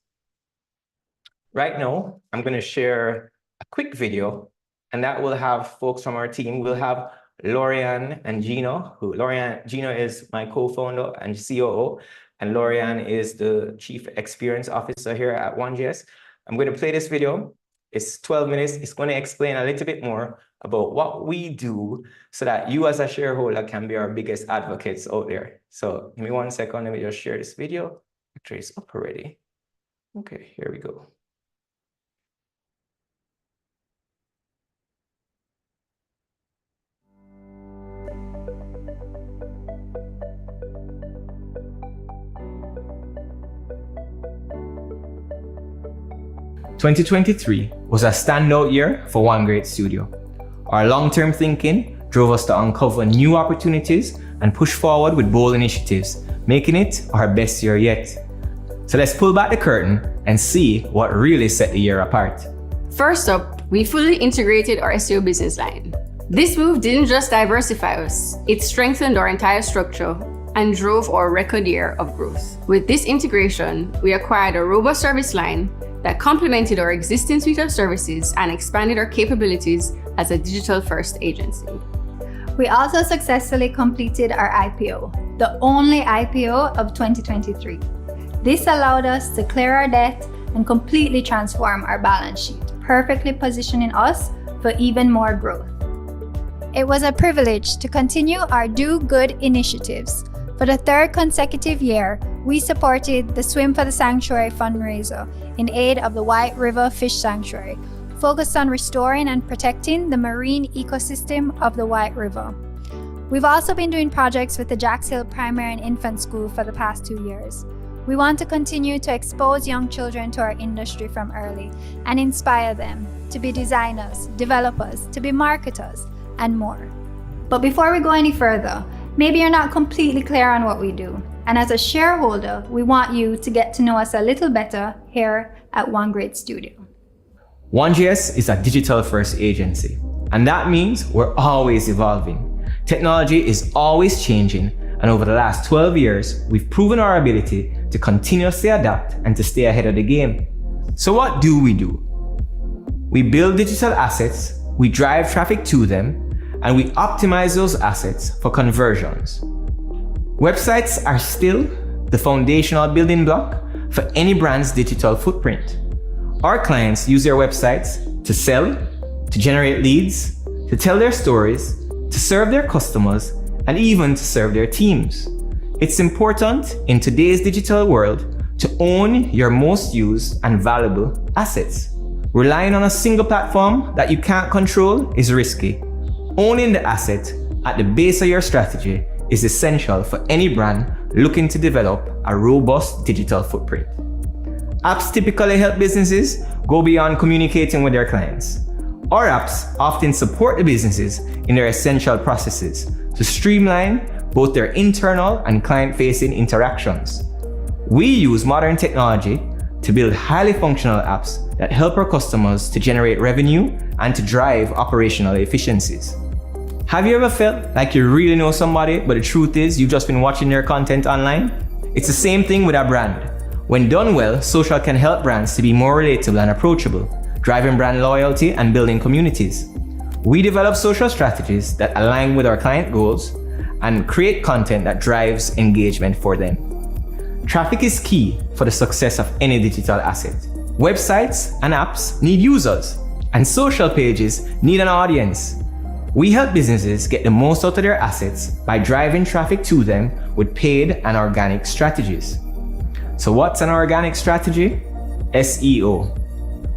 Right now, I'm going to share a quick video, and that will have folks from our team. We'll have L.E.A.R.N and Gino, Gino is my co-founder and COO, and L.E.A.R.N is the Chief Experience Officer here at 1GS. I'm going to play this video. It's 12 minutes. It's going to explain a little bit more about what we do so that you as a shareholder can be our biggest advocates out there. So give me 1 second. Let me just share this video. Actually, it's up already. Okay, here we go. (2023) was a standout year for One Great Studio. Our long-term thinking drove us to uncover new opportunities and push forward with bold initiatives, making it our best year yet. So let's pull back the curtain and see what really set the year apart. First up, we fully integrated our SEO business line. This move didn't just diversify us, it strengthened our entire structure and drove our record year of growth. With this integration, we acquired a robust service line that complemented our existing suite of services and expanded our capabilities as a digital-first agency. We also successfully completed our IPO, the only IPO of 2023. This allowed us to clear our debt and completely transform our balance sheet, perfectly positioning us for even more growth. It was a privilege to continue our Do Good initiatives. For the third consecutive year, we supported the Swim for the Sanctuary fundraiser in aid of the White River Fish Sanctuary, focused on restoring and protecting the marine ecosystem of the White River. We've also been doing projects with the Jacks Hill Primary and Infant School for the past 2 years. We want to continue to expose young children to our industry from early and inspire them to be designers, developers, to be marketers, and more. But before we go any further, maybe you're not completely clear on what we do. And as a shareholder, we want you to get to know us a little better here at One Great Studio. OneGS is a digital-first agency, and that means we're always evolving. Technology is always changing, and over the last 12 years, we've proven our ability to continuously adapt and to stay ahead of the game. So what do? We build digital assets, we drive traffic to them, and we optimize those assets for conversions. Websites are still the foundational building block for any brand's digital footprint. Our clients use their websites to sell, to generate leads, to tell their stories, to serve their customers, and even to serve their teams. It's important in today's digital world to own your most used and valuable assets. Relying on a single platform that you can't control is risky. Owning the asset at the base of your strategy is essential for any brand looking to develop a robust digital footprint. Apps typically help businesses go beyond communicating with their clients. Our apps often support the businesses in their essential processes to streamline both their internal and client-facing interactions. We use modern technology to build highly functional apps that help our customers to generate revenue and to drive operational efficiencies. Have you ever felt like you really know somebody, but the truth is you've just been watching their content online? It's the same thing with a brand. When done well, social can help brands to be more relatable and approachable, driving brand loyalty and building communities. We develop social strategies that align with our client goals and create content that drives engagement for them. Traffic is key for the success of any digital asset. Websites and apps need users, and social pages need an audience. We help businesses get the most out of their assets by driving traffic to them with paid and organic strategies. So what's an organic strategy? SEO.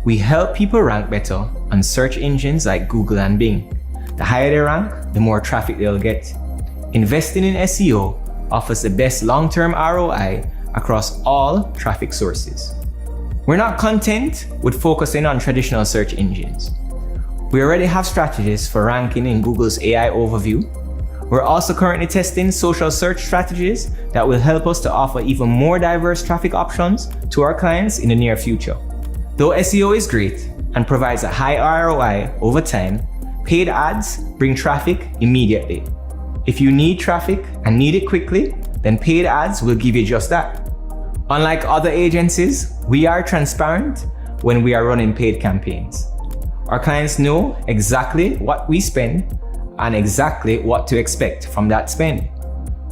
We help people rank better on search engines like Google and Bing. The higher they rank, the more traffic they'll get. Investing in SEO offers the best long-term ROI across all traffic sources. We're not content with focusing on traditional search engines. We already have strategies for ranking in Google's AI overview. We're also currently testing social search strategies that will help us to offer even more diverse traffic options to our clients in the near future. Though SEO is great and provides a high ROI over time, paid ads bring traffic immediately. If you need traffic and need it quickly, then paid ads will give you just that. Unlike other agencies, we are transparent when we are running paid campaigns. Our clients know exactly what we spend and exactly what to expect from that spend.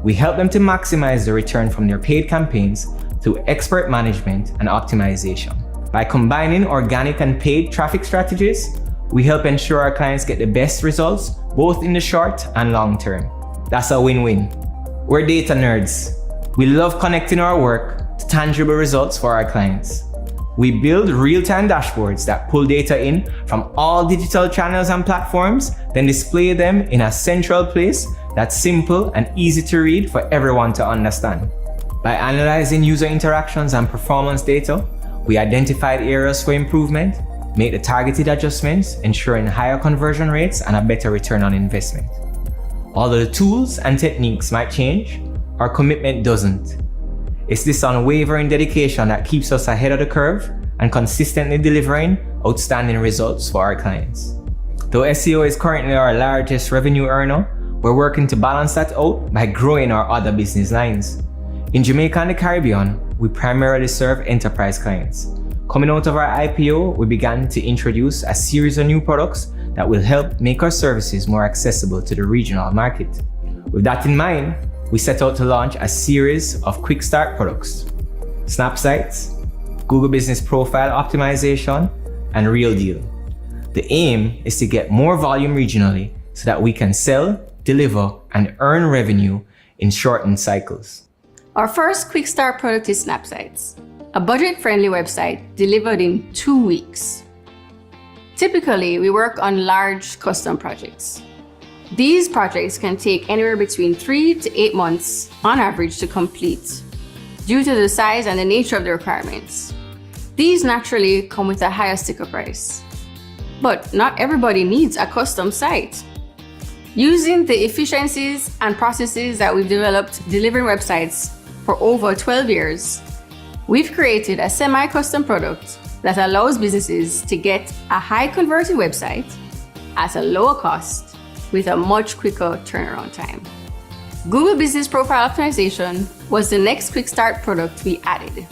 We help them to maximize the return from their paid campaigns through expert management and optimization. By combining organic and paid traffic strategies, we help ensure our clients get the best results both in the short and long term. That's a win-win. We're data nerds. We love connecting our work to tangible results for our clients. We build real-time dashboards that pull data in from all digital channels and platforms, then display them in a central place that's simple and easy to read for everyone to understand. By analyzing user interactions and performance data, we identified areas for improvement, make the targeted adjustments, ensuring higher conversion rates and a better return on investment. Although the tools and techniques might change, our commitment doesn't. It's this unwavering dedication that keeps us ahead of the curve and consistently delivering outstanding results for our clients. Though SEO is currently our largest revenue earner, we're working to balance that out by growing our other business lines. In Jamaica and the Caribbean, we primarily serve enterprise clients. Coming out of our IPO, we began to introduce a series of new products that will help make our services more accessible to the regional market. With that in mind, we set out to launch a series of quick start products: Snap Sites, Google Business Profile Optimization, and Real Deal. The aim is to get more volume regionally so that we can sell, deliver, and earn revenue in shortened cycles. Our first quick start product is Snap Sites, a budget-friendly website delivered in 2 weeks. Typically, we work on large custom projects. These projects can take anywhere between 3 to 8 months on average to complete due to the size and the nature of the requirements. These naturally come with a higher sticker price. But not everybody needs a custom site. Using the efficiencies and processes that we've developed delivering websites for over 12 years, we've created a semi-custom product that allows businesses to get a high-converting website at a lower cost with a much quicker turnaround time. Google Business Profile Optimization was the next quick start product we added.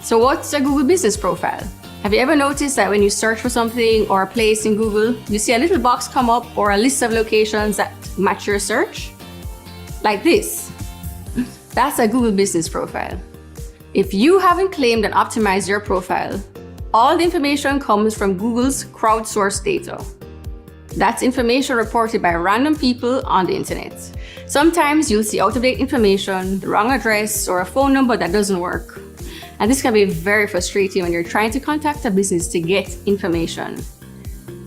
So what's a Google Business Profile? Have you ever noticed that when you search for something or a place in Google, you see a little box come up or a list of locations that match your search? Like this. That's a Google Business Profile. If you haven't claimed and optimized your profile, all the information comes from Google's crowdsourced data. That's information reported by random people on the internet. Sometimes you'll see out-of-date information, the wrong address, or a phone number that doesn't work. And this can be very frustrating when you're trying to contact a business to get information.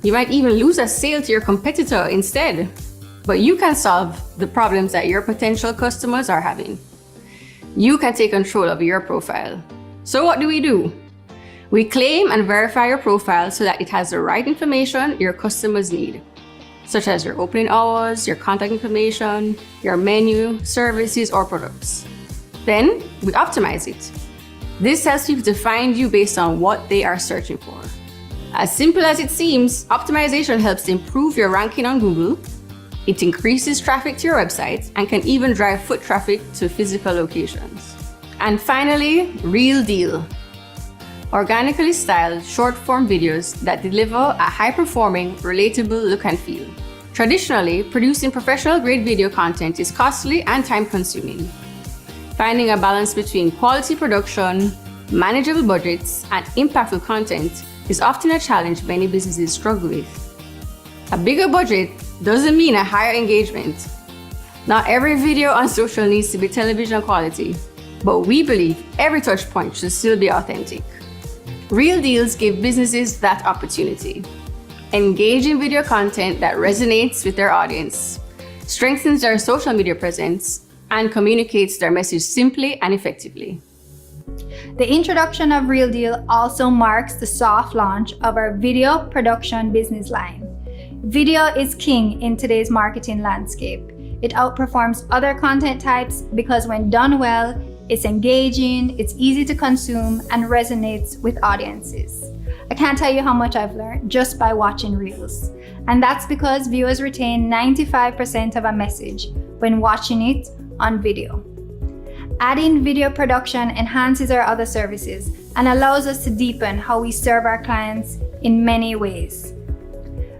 You might even lose a sale to your competitor instead, but you can solve the problems that your potential customers are having. You can take control of your profile. So what do? We claim and verify your profile so that it has the right information your customers need, such as your opening hours, your contact information, your menu, services, or products. Then we optimize it. This helps people to find you based on what they are searching for. As simple as it seems, optimization helps improve your ranking on Google. It increases traffic to your website and can even drive foot traffic to physical locations. And finally, Real Deal. Organically styled short-form videos that deliver a high-performing, relatable look and feel. Traditionally, producing professional-grade video content is costly and time-consuming. Finding a balance between quality production, manageable budgets, and impactful content is often a challenge many businesses struggle with. A bigger budget doesn't mean a higher engagement. Not every video on social needs to be television quality, but we believe every touch point should still be authentic. Real Deals give businesses that opportunity. Engaging video content that resonates with their audience, strengthens their social media presence, and communicates their message simply and effectively. The introduction of Real Deal also marks the soft launch of our video production business line. Video is king in today's marketing landscape. It outperforms other content types because when done well, it's engaging, it's easy to consume, and resonates with audiences. I can't tell you how much I've learned just by watching Reels. And that's because viewers retain 95% of a message when watching it on video. Adding video production enhances our other services and allows us to deepen how we serve our clients in many ways.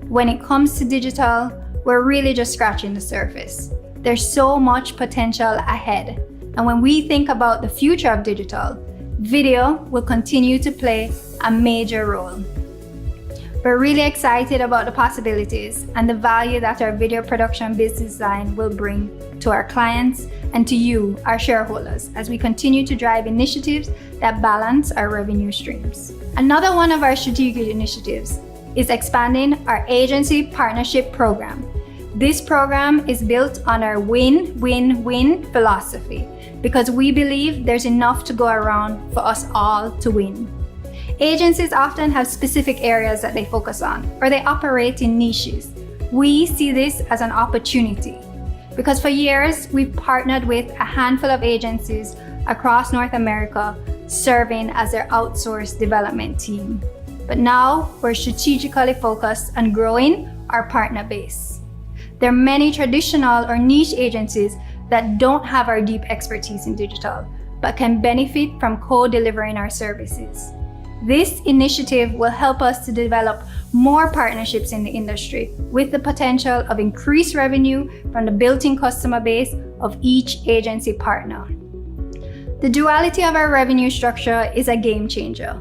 When it comes to digital, we're really just scratching the surface. There's so much potential ahead. And when we think about the future of digital, video will continue to play a major role. We're really excited about the possibilities and the value that our video production business line will bring to our clients and to you, our shareholders, as we continue to drive initiatives that balance our revenue streams. Another one of our strategic initiatives is expanding our agency partnership program. This program is built on our win-win-win philosophy because we believe there's enough to go around for us all to win. Agencies often have specific areas that they focus on, or they operate in niches. We see this as an opportunity. because for years we've partnered with a handful of agencies across North America serving as their outsourced development team. But now we're strategically focused on growing our partner base. There are many traditional or niche agencies that don't have our deep expertise in digital, but can benefit from co-delivering our services. This initiative will help us to develop more partnerships in the industry with the potential of increased revenue from the built-in customer base of each agency partner. The duality of our revenue structure is a game changer.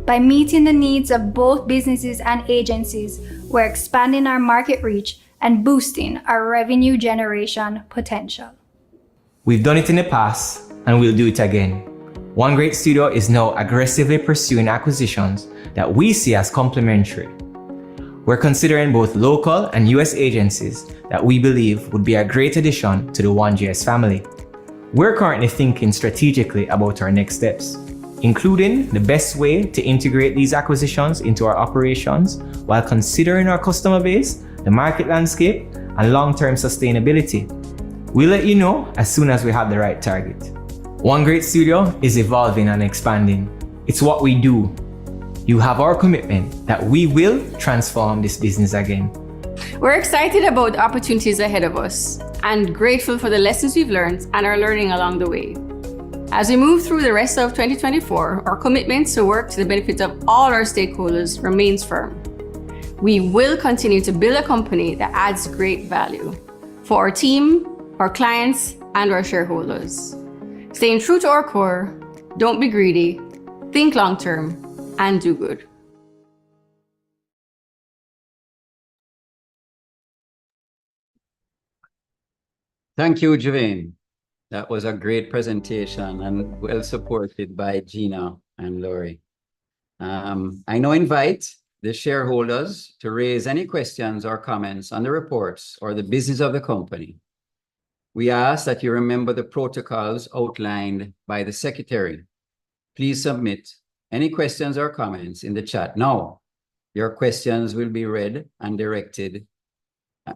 By meeting the needs of both businesses and agencies, we're expanding our market reach and boosting our revenue generation potential. We've done it in the past and we'll do it again. One Great Studio is now aggressively pursuing acquisitions that we see as complementary. We're considering both local and US agencies that we believe would be a great addition to the 1GS family. We're currently thinking strategically about our next steps, including the best way to integrate these acquisitions into our operations while considering our customer base, the market landscape, and long-term sustainability. We'll let you know as soon as we have the right target. One Great Studio is evolving and expanding. It's what we do. You have our commitment that we will transform this business again. We're excited about the opportunities ahead of us and grateful for the lessons we've learned and are learning along the way. As we move through the rest of 2024, our commitment to work to the benefit of all our stakeholders remains firm. We will continue to build a company that adds great value for our team, our clients, and our shareholders. Staying true to our core, don't be greedy, think long-term, and do good. Thank you, Javane. That was a great presentation and well supported by Gina and Lori. I now invite the shareholders to raise any questions or comments on the reports or the business of the company. We ask that you remember the protocols outlined by the secretary. Please submit any questions or comments in the chat now. Your questions will be read and directed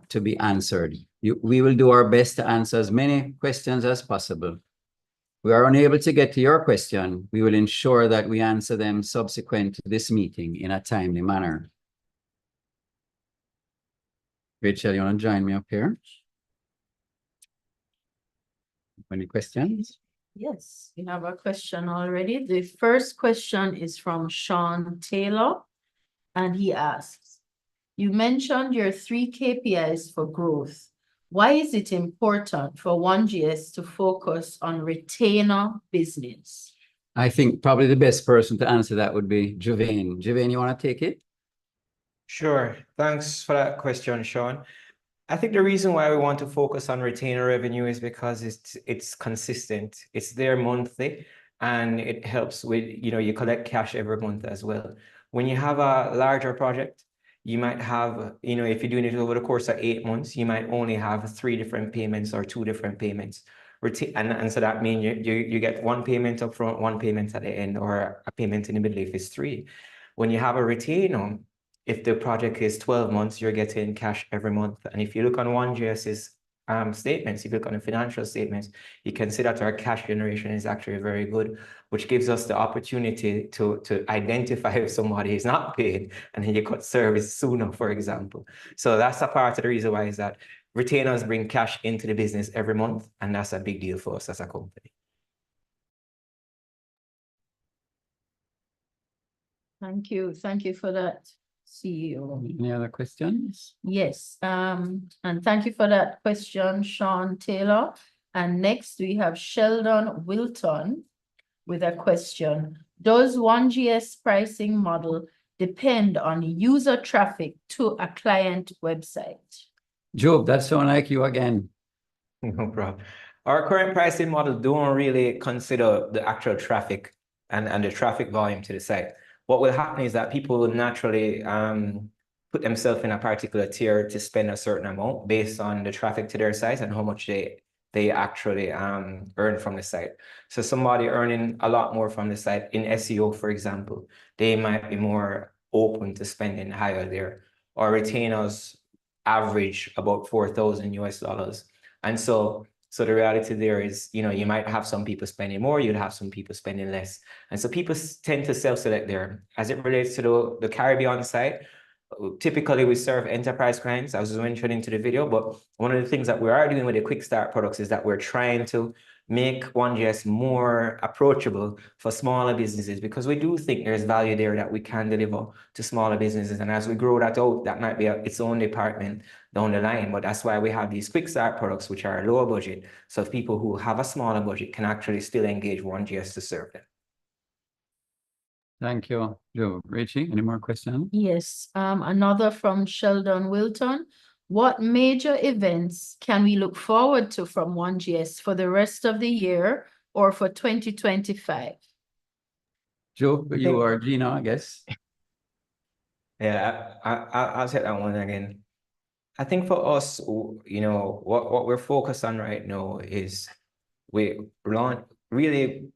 to be answered. We will do our best to answer as many questions as possible. If we are unable to get to your question, we will ensure that we answer them subsequent to this meeting in a timely manner. Rachel, you want to join me up here? Any questions? Yes, we have a question already. The first question is from Sean Taylor, and he asks, you mentioned your 3 KPIs for growth. Why is it important for 1GS to focus on retainer business? I think probably the best person to answer that would be Javane. Javane, you want to take it? Sure. Thanks for that question, Sean. I think the reason why we want to focus on retainer revenue is because it's consistent. It's there monthly, and it helps with, you collect cash every month as well. When you have a larger project, you might have, if you're doing it over the course of 8 months, you might only have 3 different payments or 2 different payments. And so that means you get 1 payment up front, 1 payment at the end, or a payment in the middle if it's 3. When you have a retainer, if the project is 12 months, you're getting cash every month. And if you look on 1GS's statements, if you look on the financial statements, you can see that our cash generation is actually very good, which gives us the opportunity to identify if somebody is not paid, and then you cut service sooner, for example. So that's a part of the reason why is that retainers bring cash into the business every month, and that's a big deal for us as a company. Thank you. Thank you for that, CEO. Any other questions? Yes, and thank you for that question, Sean Taylor. And next we have Sheldon Wilton with a question. Does 1GS pricing model depend on user traffic to a client website? Job, that sounds like you again. No problem. Our current pricing model don't really consider the actual traffic and the traffic volume to the site. What will happen is that people will naturally put themselves in a particular tier to spend a certain amount based on the traffic to their site and how much they actually earn from the site. So somebody earning a lot more from the site in SEO, for example, they might be more open to spending higher there. Or retainers average about $4,000 US. And so the reality there is, you know, you might have some people spending more, you'd have some people spending less. And so people tend to self-select there. As it relates to the Caribbean side, typically we serve enterprise clients, as was mentioned into the video, but one of the things that we are doing with the quick start products is that we're trying to make OneGS more approachable for smaller businesses, because we do think there's value there that we can deliver to smaller businesses. And as we grow that out, that might be its own department down the line. But that's why we have these quick start products, which are lower budget. So people who have a smaller budget can actually still engage OneGS to serve them. Thank you, Joe. Richie, any more questions? Yes, another from Sheldon Wilton. What major events can we look forward to from OneGS for the rest of the year or for 2025? Joe, you or Gina, I guess. Yeah, I'll say that one again. I think for us, you know, what we're focused on right now is we really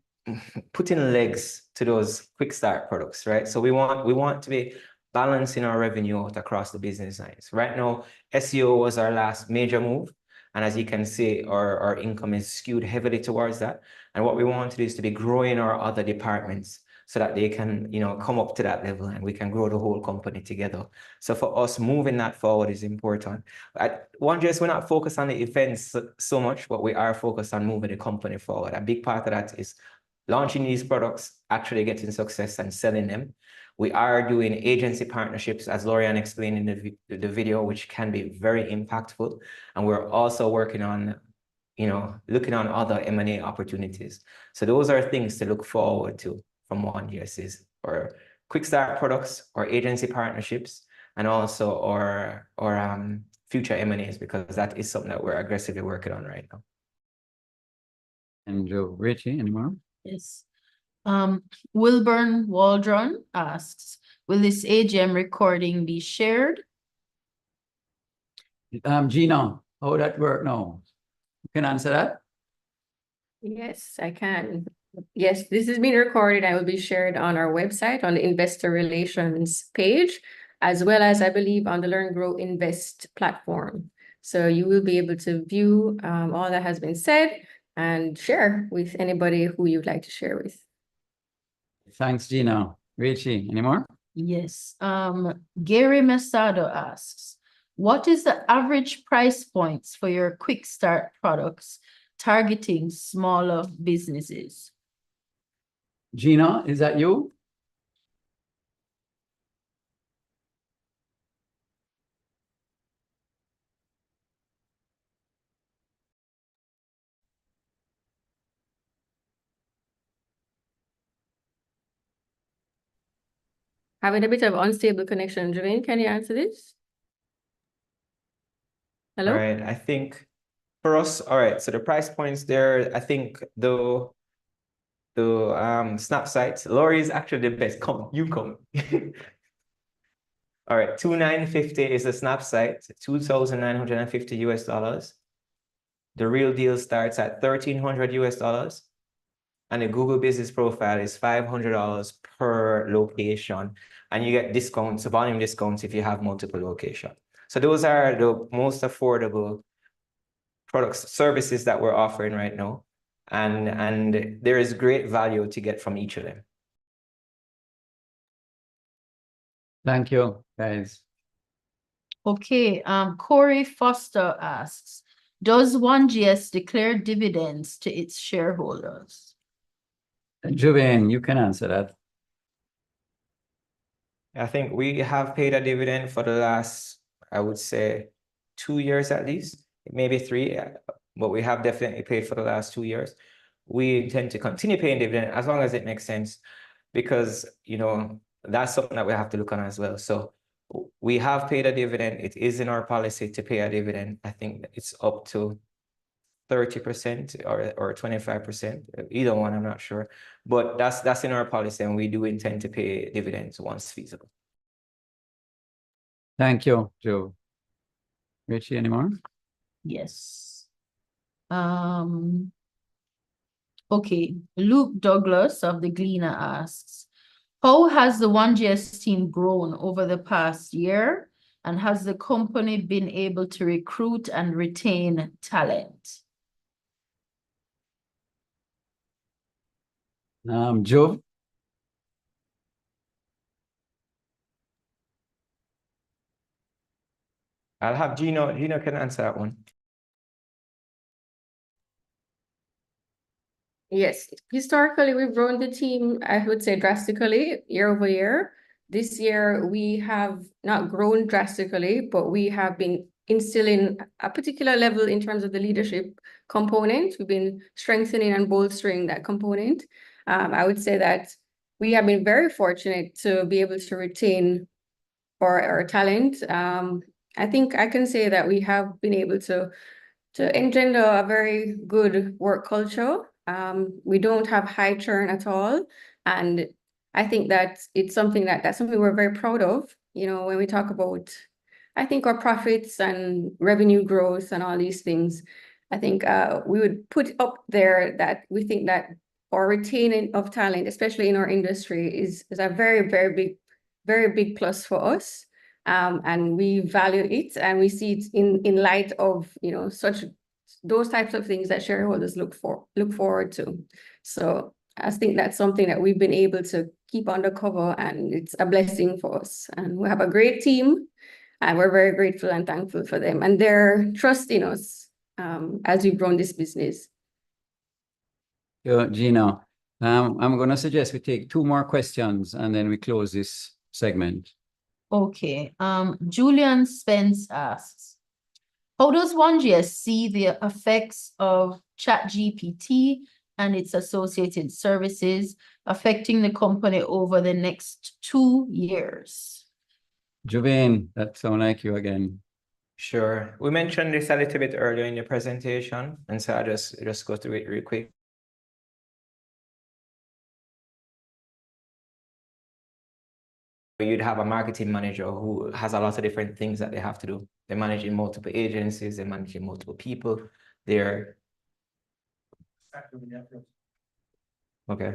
putting legs to those quick start products, right? So we want to be balancing our revenue out across the business lines. Right now, SEO was our last major move. And as you can see, our income is skewed heavily towards that. And what we want to do is to be growing our other departments so that they can, you know, come up to that level and we can grow the whole company together. So for us, moving that forward is important. At OneGS, we're not focused on the events so much, but we are focused on moving the company forward. A big part of that is launching these products, actually getting success and selling them. We are doing agency partnerships, as L.E.A.R.N explained in the video, which can be very impactful. And we're also working on, you know, looking on other M&A opportunities. So those are things to look forward to from OneGS, or quick start products or agency partnerships, and also our future M&As, because that is something that we're aggressively working on right now. And Joe, Richie, any more? Yes. Wilburn Waldron asks, will this AGM recording be shared? Gina, how would that work now? You can answer that? Yes, I can. Yes, this is being recorded. I will be shared on our website on the investor relations page, as well as I believe on the Learn, Grow, Invest platform. So you will be able to view all that has been said and share with anybody who you'd like to share with. Thanks, Gina. Richie, any more? Yes. Gary Masado asks, what is the average price points for your quick start products targeting smaller businesses? Gina, is that you? Having a bit of unstable connection. Javine, can you answer this? Hello? All right, I think for us, all right, so the price points there, I think the Snap site, Laurie is actually the best. Come, you come. All right, $2,950 is the Snap site, $2,950 US. The real deal starts at $1,300 US. And the Google Business Profile is $500 per location. And you get discounts, volume discounts, if you have multiple locations. So those are the most affordable products, services that we're offering right now. And there is great value to get from each of them. Thank you, guys. Okay, Corey Foster asks, does OneGS declare dividends to its shareholders? Juvain, you can answer that. I think we have paid a dividend for the last, I would say, 2 years at least, maybe 3, but we have definitely paid for the last 2 years. We intend to continue paying dividend as long as it makes sense, because, you know, that's something that we have to look on as well. So we have paid a dividend. It is in our policy to pay a dividend. I think it's up to 30% or 25%, either one, I'm not sure. But that's in our policy, and we do intend to pay dividends once feasible. Thank you, Joe. Richie, any more? Yes. Okay, Luke Douglas of the Gleaner asks, how has the OneGS team grown over the past year? And has the company been able to recruit and retain talent? Joe? I'll have Gino. Gino can answer that one. Yes, historically, we've grown the team, I would say drastically year over year. This year, we have not grown drastically, but we have been instilling a particular level in terms of the leadership component. We've been strengthening and bolstering that component. I would say that we have been very fortunate to be able to retain our talent. I think I can say that we have been able to engender a very good work culture. We don't have high churn at all. And I think that it's something that's something we're very proud of. You know, when we talk about, I think our profits and revenue growth and all these things, I think we would put up there that we think that our retaining of talent, especially in our industry, is a very, very big plus for us. And we value it, and we see it in light of, you know, those types of things that shareholders look forward to. So I think that's something that we've been able to keep undercover, and it's a blessing for us. And we have a great team, and we're very grateful and thankful for them and their trust in us as we've grown this business. Gino, I'm going to suggest we take 2 more questions and then we close this segment. Okay. Julian Spence asks, how does 1GS see the effects of ChatGPT and its associated services affecting the company over the next 2 years? Juvain, that sounds like you again. Sure. We mentioned this a little bit earlier in the presentation, and so I'll just go through it real quick. You'd have a marketing manager who has a lot of different things that they have to do. They're managing multiple agencies, they're managing multiple people. They're okay.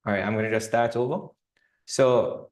All right, I'm going to just start over. So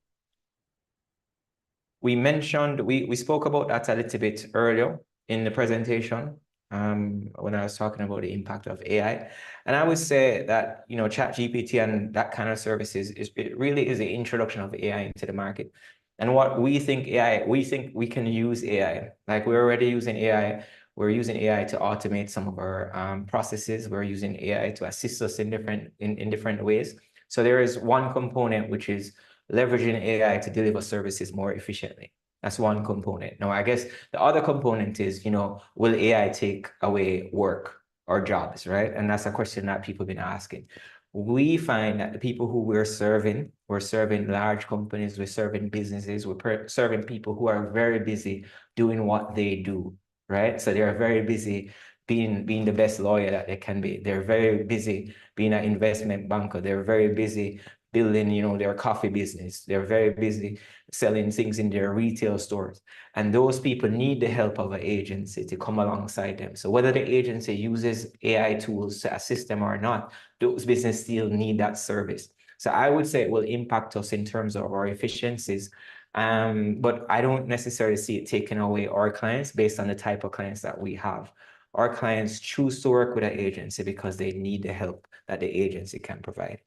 we mentioned, we spoke about that a little bit earlier in the presentation when I was talking about the impact of AI. And I would say that, you know, ChatGPT and that kind of services, it really is the introduction of AI into the market. And what we think we think we can use AI. Like, we're already using AI. We're using AI to automate some of our processes. We're using AI to assist us in different ways. So there is one component, which is leveraging AI to deliver services more efficiently. That's one component. Now, I guess the other component is, you know, will AI take away work or jobs, right? And that's a question that people have been asking. We find that the people who we're serving large companies, we're serving businesses, we're serving people who are very busy doing what they do, right? So they're very busy being the best lawyer that they can be. They're very busy being an investment banker. They're very busy building, you know, their coffee business. They're very busy selling things in their retail stores. And those people need the help of an agency to come alongside them. So whether the agency uses AI tools to assist them or not, those businesses still need that service. So I would say it will impact us in terms of our efficiencies. But I don't necessarily see it taking away our clients based on the type of clients that we have. Our clients choose to work with an agency because they need the help that the agency can provide.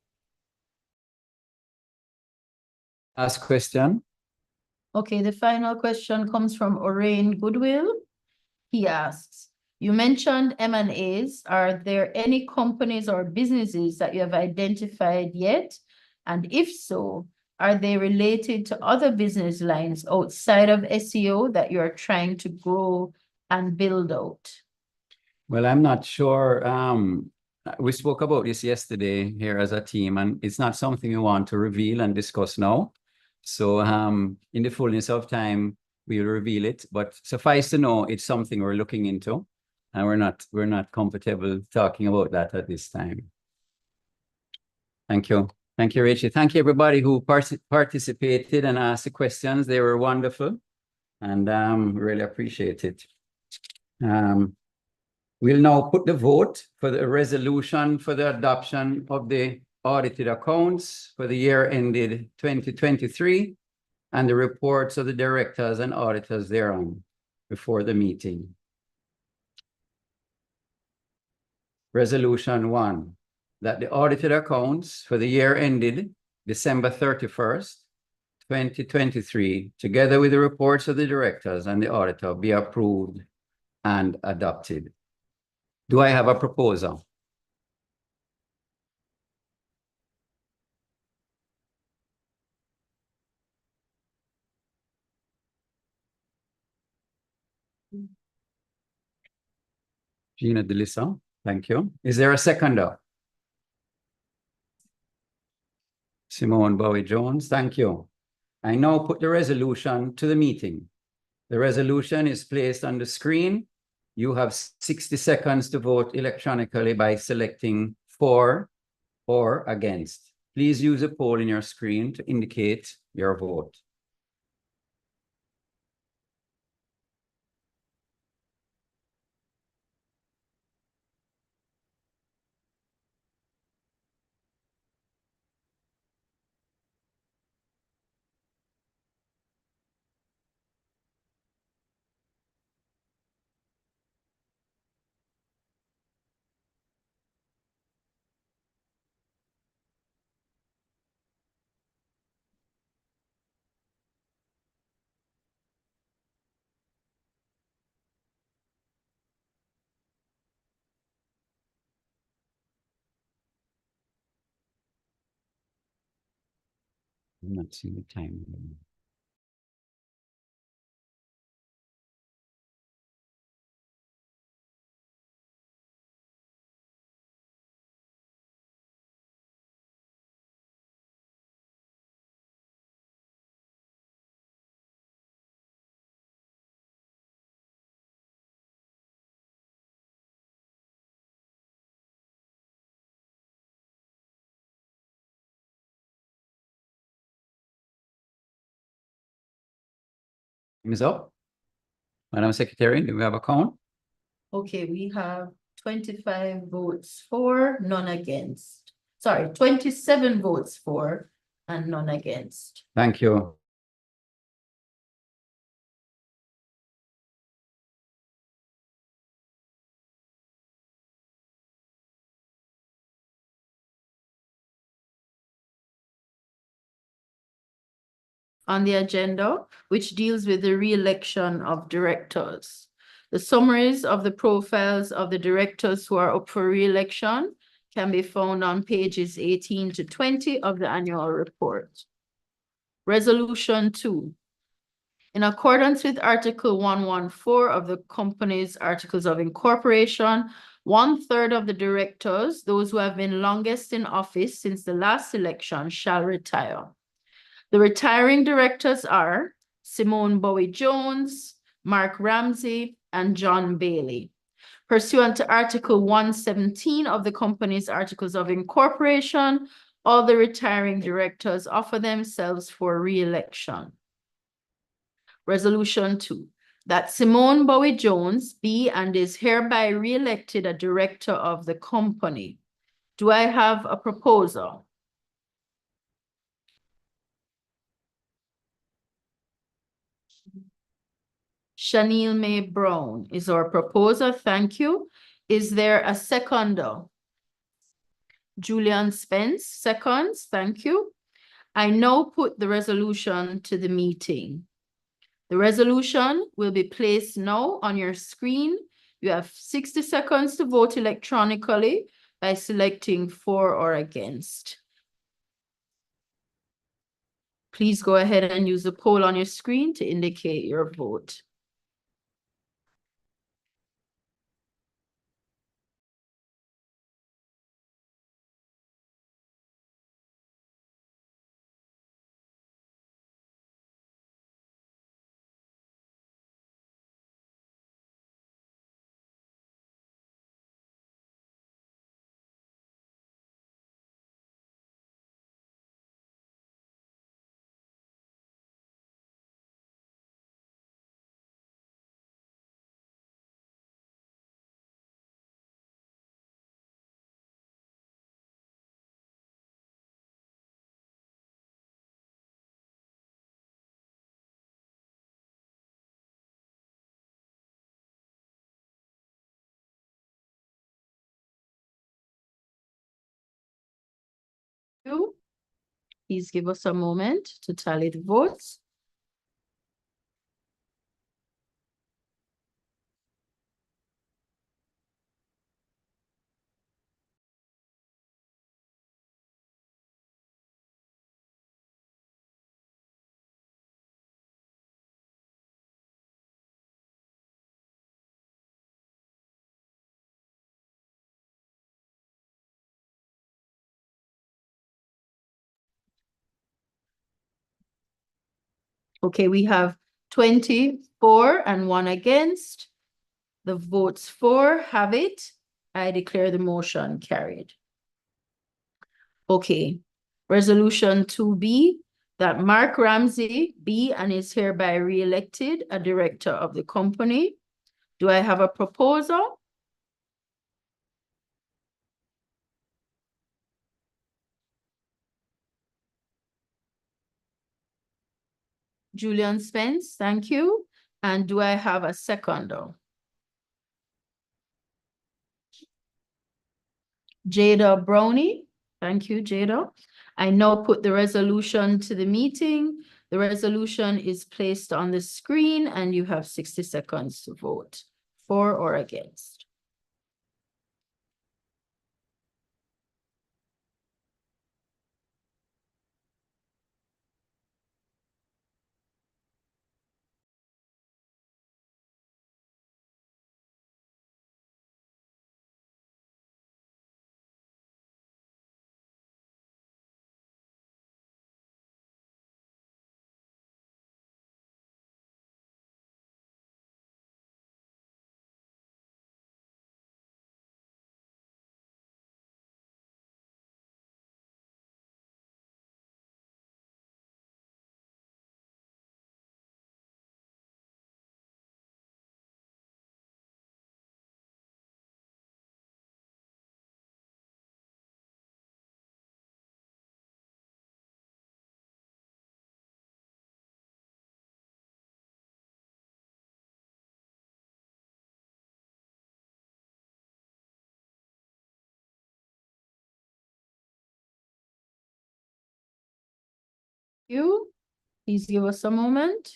Last question. Okay, the final question comes from Orain Goodwill. He asks, you mentioned M&As. Are there any companies or businesses that you have identified yet? And if so, are they related to other business lines outside of SEO that you are trying to grow and build out? Well, I'm not sure. We spoke about this yesterday here as a team, and it's not something we want to reveal and discuss now. So in the fullness of time, we'll reveal it. But suffice to know, it's something we're looking into, and we're not comfortable talking about that at this time. Thank you. Thank you, Rachel. Thank you, everybody who participated and asked the questions. They were wonderful, and really appreciate it. We'll now put the vote for the resolution for the adoption of the audited accounts for the year ended 2023. and the reports of the directors and auditors thereon before the meeting. Resolution 1, that the audited accounts for the year ended December 31st, 2023, together with the reports of the directors and the auditor, be approved and adopted. Do I have a proposal? Gina Delisa, thank you. Is there a seconder? Simone Bowie-Jones, thank you. I now put the resolution to the meeting. The resolution is placed on the screen. You have 60 seconds to vote electronically by selecting for or against. Please use a poll in your screen to indicate your vote. I'm not seeing the time. Time is up. Madam Secretary, do we have a count? Okay, we have 25 votes for, none against. Sorry, 27 votes for and none against. Thank you. On the agenda, which deals with the re-election of directors. The summaries of the profiles of the directors who are up for re-election can be found on pages 18 to 20 of the annual report. Resolution 2. In accordance with Article 114 of the company's Articles of Incorporation, 1/3 of the directors, those who have been longest in office since the last election, shall retire. The retiring directors are Simone Bowie-Jones, Mark Ramsey, and John Bailey. Pursuant to Article 117 of the company's Articles of Incorporation, all the retiring directors offer themselves for re-election. Resolution 2, that Simone Bowie-Jones be and is hereby re-elected a director of the company. Do I have a proposal? Shaniel May Brown is our proposer. Thank you. Is there a seconder? Julian Spence, seconds. Thank you. I now put the resolution to the meeting. The resolution will be placed now on your screen. You have 60 seconds to vote electronically by selecting for or against. Please go ahead and use the poll on your screen to indicate your vote. you. Please give us a moment to tally the votes. Okay, we have 24 and 1 against. The votes for have it. I declare the motion carried. Okay, resolution 2B, that Mark Ramsey be and is hereby re-elected a director of the company. Do I have a proposal? Julian Spence, thank you. And do I have a seconder? Jada Brownie, thank you, Jada. I now put the resolution to the meeting. The resolution is placed on the screen and you have 60 seconds to vote for or against. You, please give us a moment.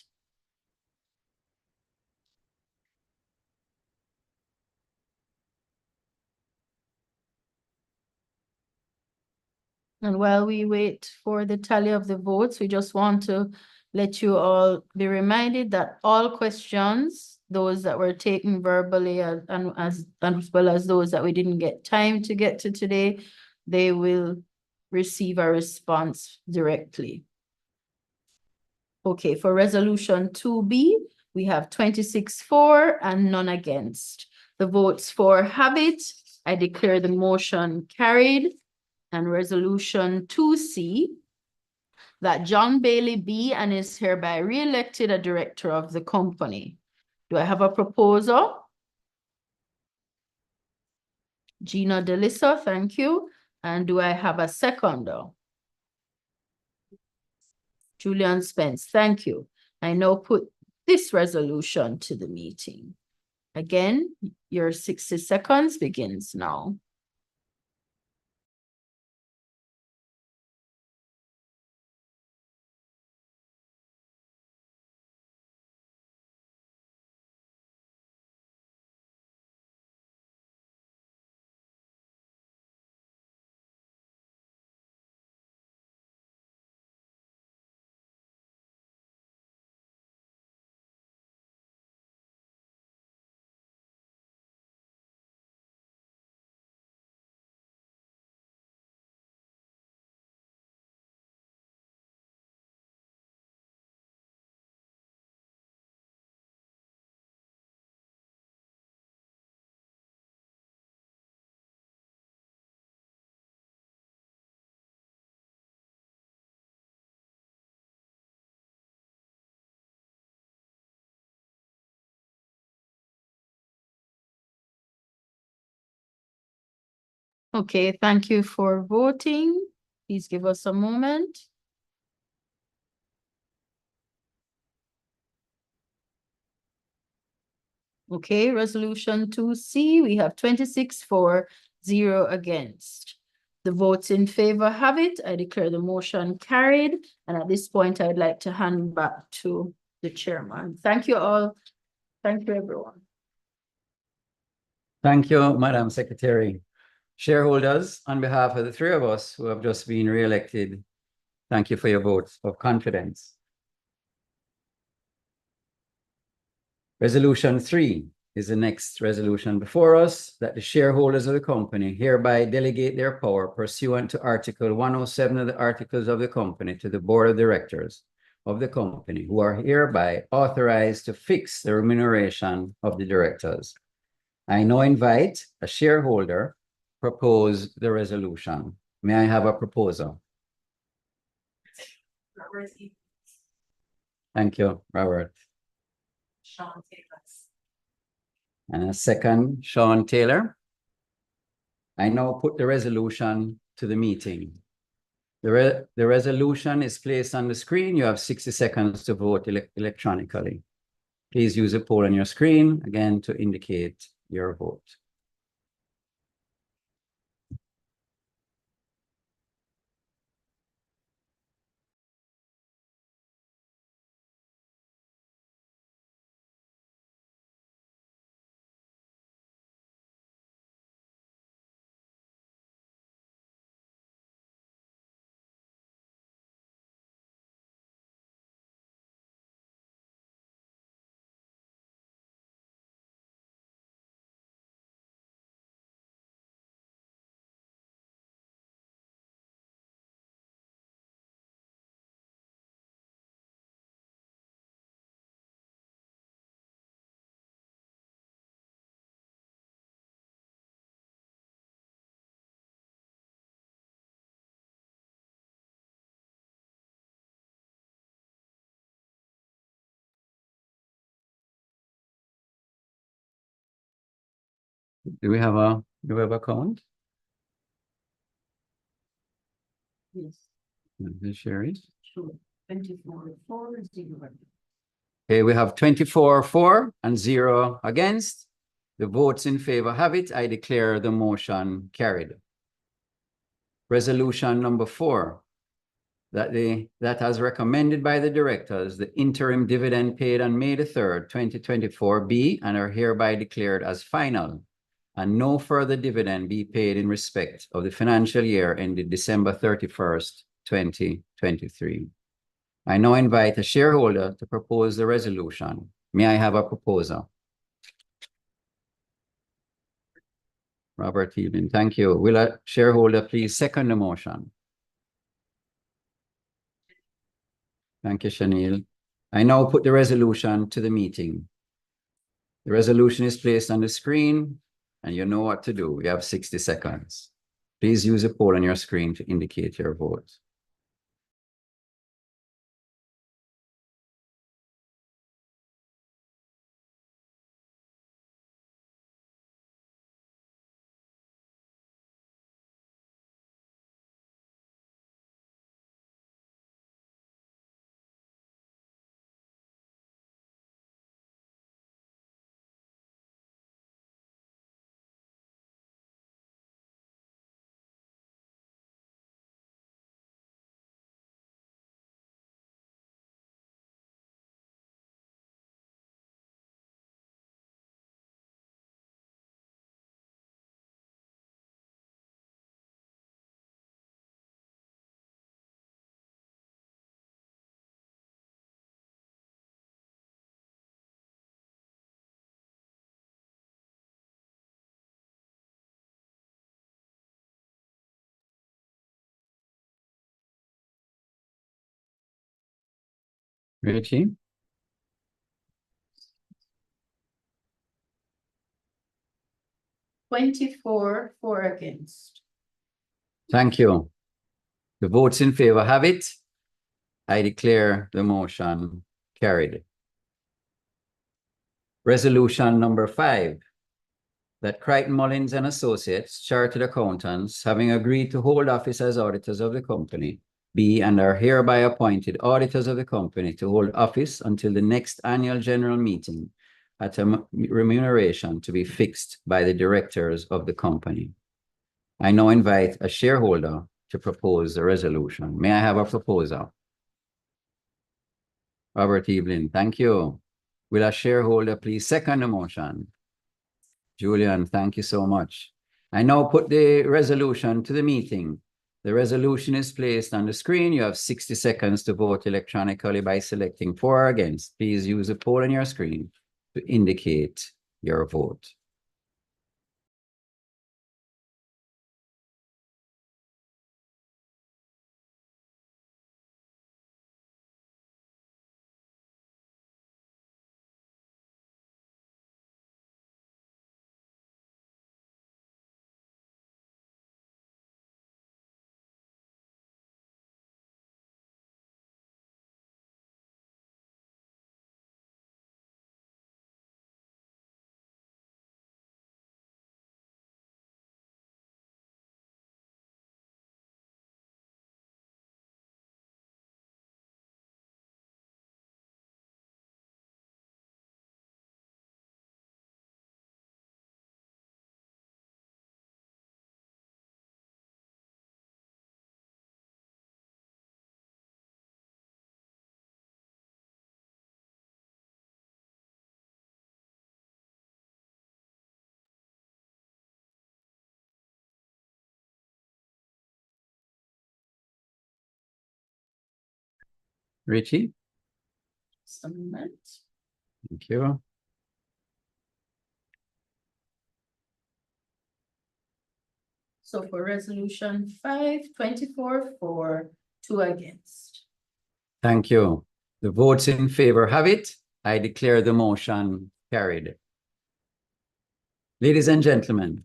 And while we wait for the tally of the votes, we just want to let you all be reminded that all questions, those that were taken verbally and as well as those that we didn't get time to get to today, they will receive a response directly. Okay, for resolution 2B, we have 26 for and none against. The votes for have it. I declare the motion carried. And resolution 2C, that John Bailey be and is hereby re-elected a director of the company. Do I have a proposal? Gina Delissa, thank you. And do I have a seconder? Julian Spence, thank you. I now put this resolution to the meeting. Again, your 60 seconds begins now. Okay, thank you for voting. Please give us a moment. Okay, resolution 2C, we have 26 for, 0 against. The votes in favor have it. I declare the motion carried. And at this point, I'd like to hand back to the chairman. Thank you all. Thank you, everyone. Thank you, Madam Secretary. Shareholders, on behalf of the three of us who have just been re-elected, thank you for your votes of confidence. Resolution 3 is the next resolution before us, that the shareholders of the company hereby delegate their power pursuant to Article 107 of the Articles of the Company to the Board of Directors of the company, who are hereby authorized to fix the remuneration of the directors. I now invite a shareholder to propose the resolution. May I have a proposal? Thank you, Robert. And a second, Sean Taylor. I now put the resolution to the meeting. The resolution is placed on the screen. You have 60 seconds to vote electronically. Please use a poll on your screen, again, to indicate your vote. Do we have a count? Yes, Sherry? sure. 24 for 0. Okay, we have 24 for and 0 against. The votes in favor have it. I declare the motion carried. Resolution number 4, that as recommended by the directors, the interim dividend paid on May the 3rd, 2024 be and are hereby declared as final, and no further dividend be paid in respect of the financial year ended December 31st, 2023. I now invite a shareholder to propose the resolution. May I have a proposal? Robert Evelyn, thank you. Will a shareholder please second the motion? Thank you, Shanil. I now put the resolution to the meeting. The resolution is placed on the screen, and you know what to do. We have 60 seconds. Please use a poll on your screen to indicate your vote. Richie? $24 for against. Thank you. The votes in favor have it. I declare the motion carried. Resolution number 5, that Crichton Mullins and Associates, Chartered Accountants, having agreed to hold office as auditors of the company, be and are hereby appointed auditors of the company to hold office until the next annual general meeting at a remuneration to be fixed by the directors of the company. I now invite a shareholder to propose the resolution. May I have a proposer? Robert Evelyn, thank you. Will a shareholder please second the motion? Julian, thank you so much. I now put the resolution to the meeting. The resolution is placed on the screen. You have 60 seconds to vote electronically by selecting for or against. Please use the poll on your screen to indicate your vote. Richie, Just a moment. thank you. So for resolution 524 for, 2 against. Thank you. The votes in favor have it. I declare the motion carried. Ladies and gentlemen,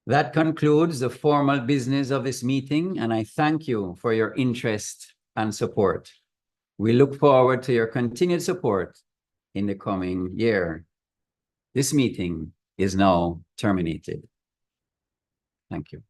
that concludes the formal business of this meeting, and I thank you for your interest and support. We look forward to your continued support in the coming year. This meeting is now terminated. Thank you.